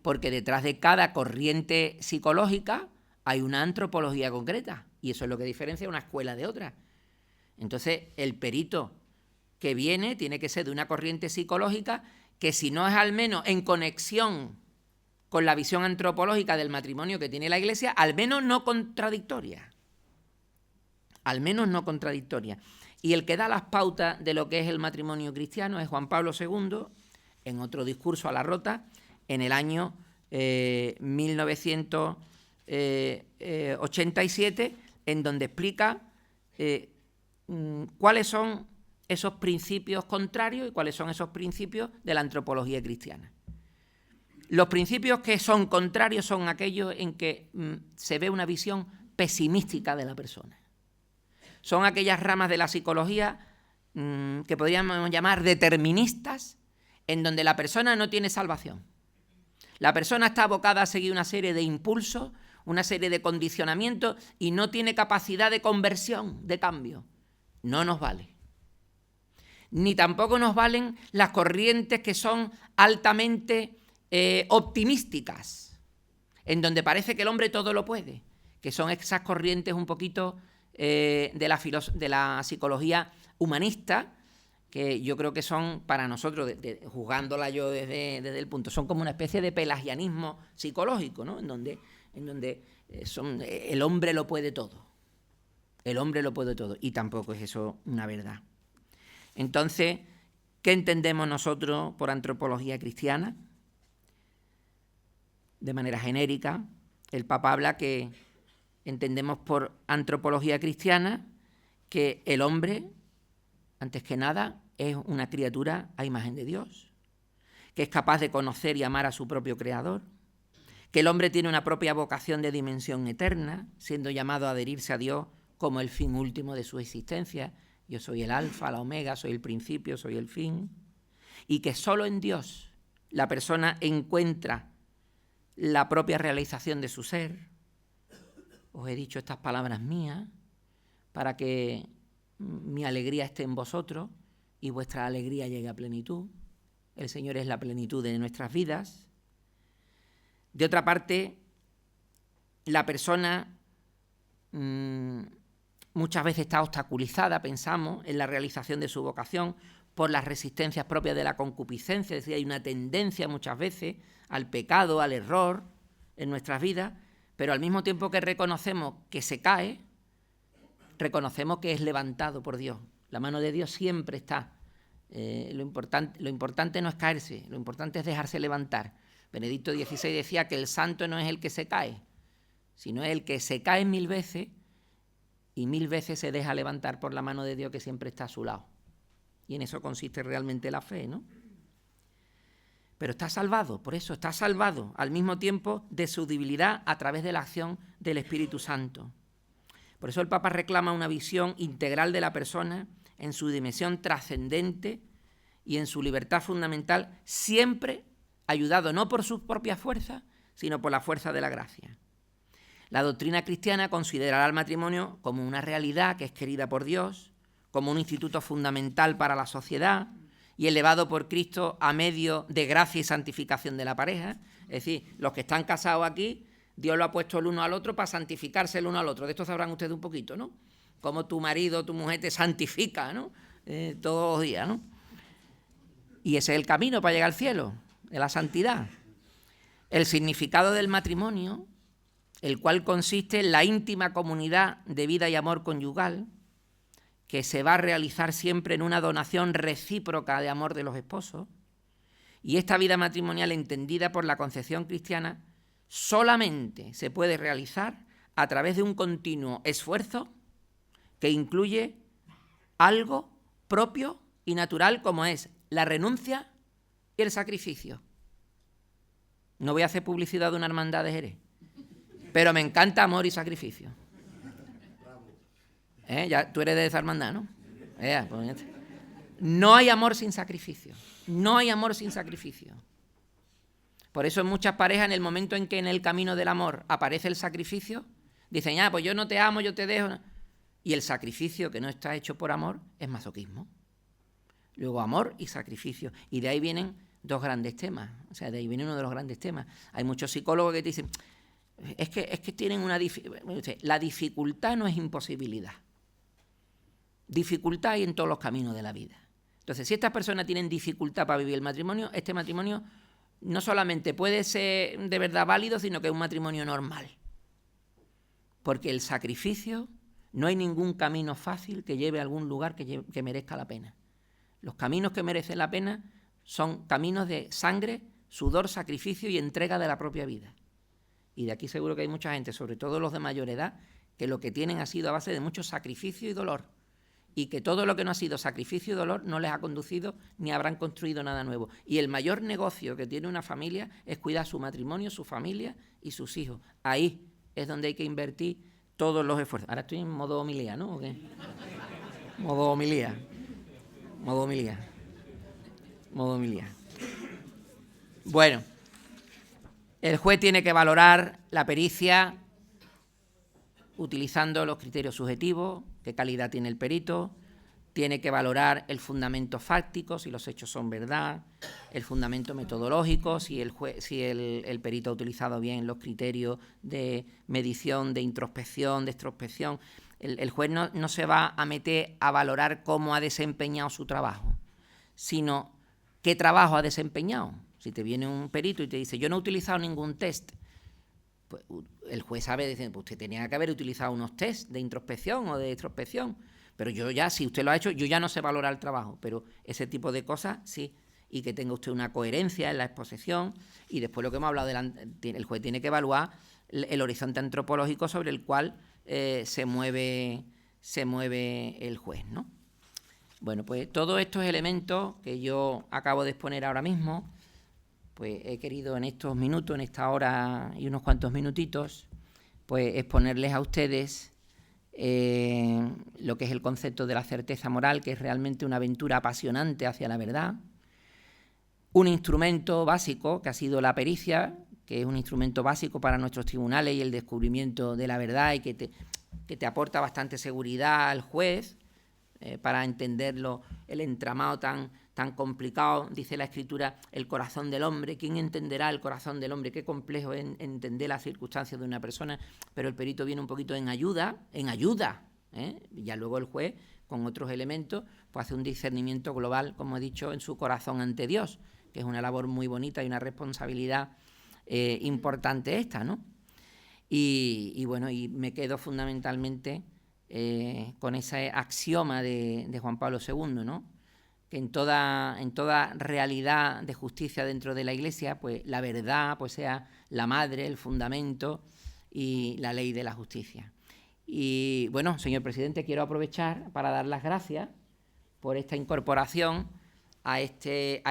Porque detrás de cada corriente psicológica hay una antropología concreta y eso es lo que diferencia una escuela de otra. Entonces, el perito que viene tiene que ser de una corriente psicológica que, si no es al menos en conexión con la visión antropológica del matrimonio que tiene la Iglesia, al menos no contradictoria. Al menos no contradictoria. Y el que da las pautas de lo que es el matrimonio cristiano es Juan Pablo II, en otro discurso a la rota, en el año 1987, en donde explica cuáles son esos principios contrarios y cuáles son esos principios de la antropología cristiana. Los principios que son contrarios son aquellos en que se ve una visión pesimística de la persona. Son aquellas ramas de la psicología que podríamos llamar deterministas, en donde la persona no tiene salvación. La persona está abocada a seguir una serie de impulsos, una serie de condicionamientos y no tiene capacidad de conversión, de cambio. No nos vale. Ni tampoco nos valen las corrientes que son altamente optimísticas, en donde parece que el hombre todo lo puede, que son esas corrientes un poquito de la psicología humanista, que yo creo que son para nosotros, juzgándola yo desde el punto, son como una especie de pelagianismo psicológico, ¿no? En donde el hombre lo puede todo. El hombre lo puede todo. Y tampoco es eso una verdad. Entonces, ¿qué entendemos nosotros por antropología cristiana? De manera genérica, el Papa habla que entendemos por antropología cristiana que el hombre, antes que nada, es una criatura a imagen de Dios, que es capaz de conocer y amar a su propio Creador, que el hombre tiene una propia vocación de dimensión eterna, siendo llamado a adherirse a Dios como el fin último de su existencia. Yo soy el alfa, la omega, soy el principio, soy el fin. Y que solo en Dios la persona encuentra la propia realización de su ser. Os he dicho estas palabras mías para que mi alegría esté en vosotros y vuestra alegría llegue a plenitud. El Señor es la plenitud de nuestras vidas. De otra parte, la persona muchas veces está obstaculizada, pensamos, en la realización de su vocación por las resistencias propias de la concupiscencia, es decir, hay una tendencia muchas veces al pecado, al error en nuestras vidas, pero al mismo tiempo que reconocemos que se cae, reconocemos que es levantado por Dios. La mano de Dios siempre está. Lo importante no es caerse, lo importante es dejarse levantar. Benedicto XVI decía que el santo no es el que se cae, sino es el que se cae 1000 veces y 1000 veces se deja levantar por la mano de Dios que siempre está a su lado. Y en eso consiste realmente la fe, ¿no? Pero está salvado, por eso está salvado al mismo tiempo de su debilidad a través de la acción del Espíritu Santo. Por eso el Papa reclama una visión integral de la persona en su dimensión trascendente y en su libertad fundamental, siempre ayudado no por sus propias fuerzas, sino por la fuerza de la gracia. La doctrina cristiana considerará al matrimonio como una realidad que es querida por Dios, como un instituto fundamental para la sociedad y elevado por Cristo a medio de gracia y santificación de la pareja. Es decir, los que están casados aquí, Dios lo ha puesto el uno al otro para santificarse el uno al otro. De esto sabrán ustedes un poquito, ¿no? Cómo tu marido, tu mujer te santifica, ¿no? Todos los días, ¿no? Y ese es el camino para llegar al cielo, de la santidad. El significado del matrimonio, el cual consiste en la íntima comunidad de vida y amor conyugal, que se va a realizar siempre en una donación recíproca de amor de los esposos, y esta vida matrimonial entendida por la concepción cristiana solamente se puede realizar a través de un continuo esfuerzo que incluye algo propio y natural como es la renuncia y el sacrificio. No voy a hacer publicidad de una hermandad de Jerez, pero me encanta amor y sacrificio. Ya, tú eres de esa hermandad, ¿no? Pues, no hay amor sin sacrificio. No hay amor sin sacrificio. Por eso en muchas parejas, en el momento en que en el camino del amor aparece el sacrificio, dicen, pues yo no te amo, yo te dejo. Y el sacrificio que no está hecho por amor es masoquismo. Luego amor y sacrificio. Y de ahí vienen dos grandes temas. O sea, de ahí viene uno de los grandes temas. Hay muchos psicólogos que te dicen, es que tienen una dificultad. La dificultad no es imposibilidad. Dificultad hay en todos los caminos de la vida. Entonces, si estas personas tienen dificultad para vivir el matrimonio, este matrimonio no solamente puede ser de verdad válido, sino que es un matrimonio normal. Porque el sacrificio, no hay ningún camino fácil que lleve a algún lugar que merezca la pena. Los caminos que merecen la pena son caminos de sangre, sudor, sacrificio y entrega de la propia vida. Y de aquí seguro que hay mucha gente, sobre todo los de mayor edad, que lo que tienen ha sido a base de mucho sacrificio y dolor. Y que todo lo que no ha sido sacrificio y dolor no les ha conducido ni habrán construido nada nuevo. Y el mayor negocio que tiene una familia es cuidar su matrimonio, su familia y sus hijos. Ahí es donde hay que invertir todos los esfuerzos. Ahora estoy en modo homilía, ¿no? ¿O qué? Modo homilía. Bueno, el juez tiene que valorar la pericia utilizando los criterios subjetivos, qué calidad tiene el perito, tiene que valorar el fundamento fáctico, si los hechos son verdad, el fundamento metodológico, si el perito ha utilizado bien los criterios de medición, de introspección, de extrospección. El juez no se va a meter a valorar cómo ha desempeñado su trabajo, sino qué trabajo ha desempeñado. Si te viene un perito y te dice, yo no he utilizado ningún test, pues el juez sabe, dice, pues usted tenía que haber utilizado unos test de introspección o de extrospección, pero yo ya, si usted lo ha hecho, yo ya no sé valorar el trabajo, pero ese tipo de cosas sí, y que tenga usted una coherencia en la exposición, y después lo que hemos hablado, el juez tiene que evaluar el horizonte antropológico sobre el cual se mueve el juez, ¿no? Bueno, pues todos estos elementos que yo acabo de exponer ahora mismo, pues he querido en estos minutos, en esta hora y unos cuantos minutitos, pues exponerles a ustedes lo que es el concepto de la certeza moral, que es realmente una aventura apasionante hacia la verdad, un instrumento básico que ha sido la pericia, que es un instrumento básico para nuestros tribunales y el descubrimiento de la verdad y que te aporta bastante seguridad al juez para entenderlo, el entramado tan complicado, dice la Escritura, el corazón del hombre. ¿Quién entenderá el corazón del hombre? Qué complejo es entender las circunstancias de una persona, pero el perito viene un poquito en ayuda, y ya luego el juez, con otros elementos, pues hace un discernimiento global, como he dicho, en su corazón ante Dios, que es una labor muy bonita y una responsabilidad importante esta, ¿no? Y bueno, y me quedo fundamentalmente con ese axioma de Juan Pablo II, ¿no? Que en toda realidad de justicia dentro de la Iglesia, pues la verdad pues sea la madre, el fundamento y la ley de la justicia. Y bueno, señor presidente, quiero aprovechar para dar las gracias por esta incorporación a este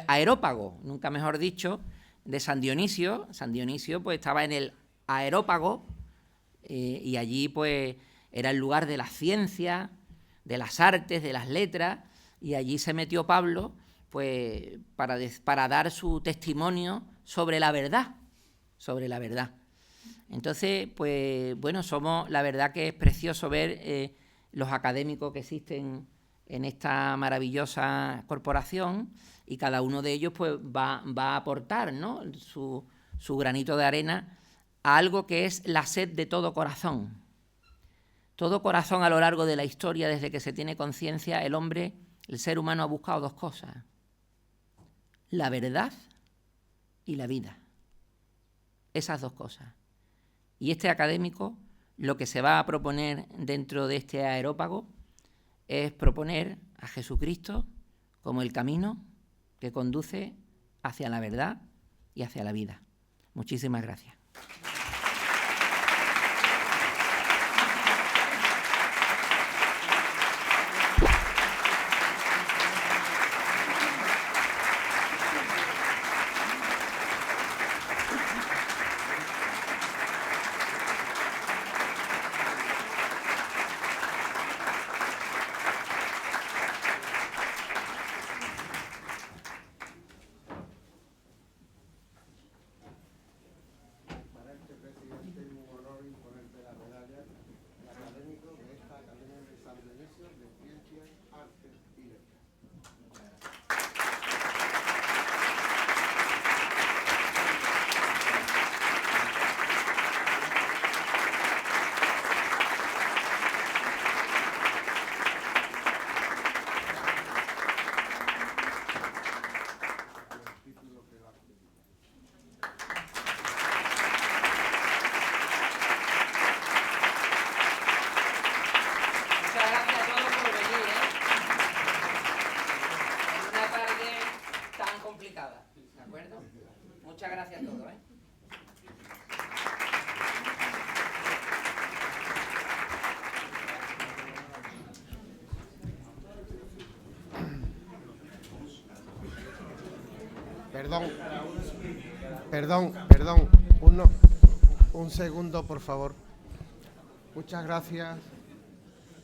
aerópago, nunca mejor dicho, de San Dionisio. San Dionisio pues estaba en el aerópago y allí pues era el lugar de la ciencia, de las artes, de las letras, y allí se metió Pablo pues para dar su testimonio sobre la verdad. Entonces, pues bueno, la verdad que es precioso ver los académicos que existen en esta maravillosa corporación, y cada uno de ellos pues va a aportar, ¿no?, su granito de arena a algo que es la sed de todo corazón. Todo corazón a lo largo de la historia, desde que se tiene conciencia, el ser humano ha buscado dos cosas: la verdad y la vida. Esas dos cosas. Y este académico lo que se va a proponer dentro de este aerópago es proponer a Jesucristo como el camino que conduce hacia la verdad y hacia la vida. Muchísimas gracias. Muchas gracias a todos, ¿eh? Perdón. Un segundo, por favor. Muchas gracias,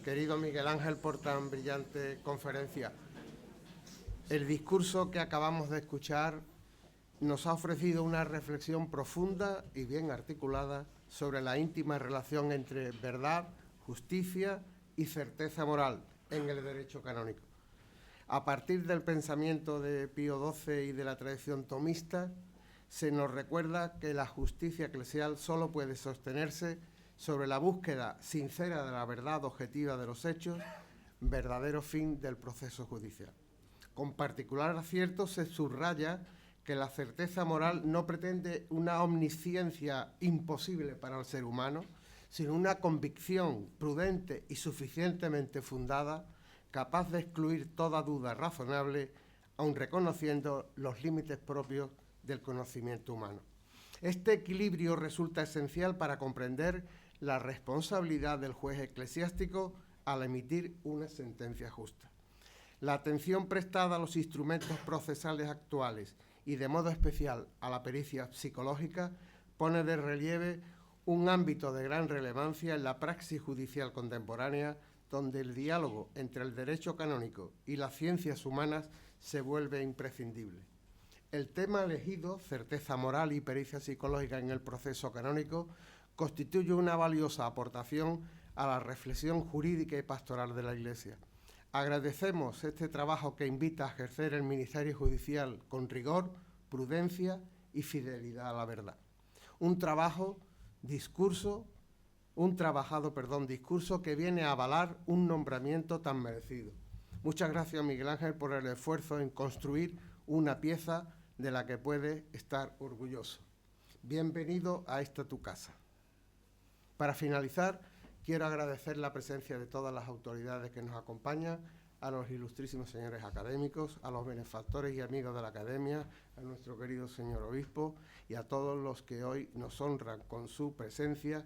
querido Miguel Ángel, por tan brillante conferencia. El discurso que acabamos de escuchar nos ha ofrecido una reflexión profunda y bien articulada sobre la íntima relación entre verdad, justicia y certeza moral en el derecho canónico. A partir del pensamiento de Pío XII y de la tradición tomista, se nos recuerda que la justicia eclesial solo puede sostenerse sobre la búsqueda sincera de la verdad objetiva de los hechos, verdadero fin del proceso judicial. Con particular acierto se subraya que la certeza moral no pretende una omnisciencia imposible para el ser humano, sino una convicción prudente y suficientemente fundada, capaz de excluir toda duda razonable, aun reconociendo los límites propios del conocimiento humano. Este equilibrio resulta esencial para comprender la responsabilidad del juez eclesiástico al emitir una sentencia justa. La atención prestada a los instrumentos procesales actuales y de modo especial a la pericia psicológica pone de relieve un ámbito de gran relevancia en la praxis judicial contemporánea, donde el diálogo entre el derecho canónico y las ciencias humanas se vuelve imprescindible. El tema elegido, certeza moral y pericia psicológica en el proceso canónico, constituye una valiosa aportación a la reflexión jurídica y pastoral de la Iglesia. Agradecemos este trabajo que invita a ejercer el ministerio judicial con rigor, prudencia y fidelidad a la verdad. Un trabajado discurso que viene a avalar un nombramiento tan merecido. Muchas gracias, Miguel Ángel, por el esfuerzo en construir una pieza de la que puede estar orgulloso. Bienvenido a esta tu casa. Para finalizar, quiero agradecer la presencia de todas las autoridades que nos acompañan, a los ilustrísimos señores académicos, a los benefactores y amigos de la Academia, a nuestro querido señor obispo y a todos los que hoy nos honran con su presencia,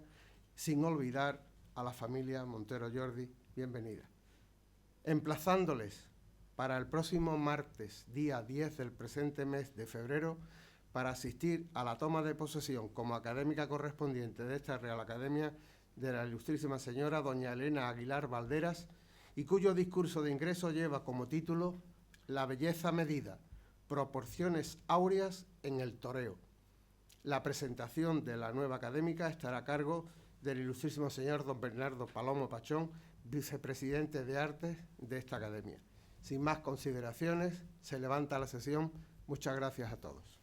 sin olvidar a la familia Montero Jordi, bienvenida. Emplazándoles para el próximo martes, día 10 del presente mes de febrero, para asistir a la toma de posesión como académica correspondiente de esta Real Academia de la ilustrísima señora doña Elena Aguilar Valderas, y cuyo discurso de ingreso lleva como título La belleza medida, proporciones áureas en el toreo. La presentación de la nueva académica estará a cargo del ilustrísimo señor don Bernardo Palomo Pachón, vicepresidente de Artes de esta academia. Sin más consideraciones, se levanta la sesión. Muchas gracias a todos.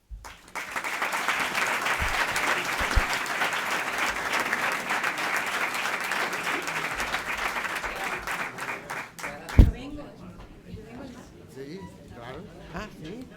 Sí, claro. Ah, sí.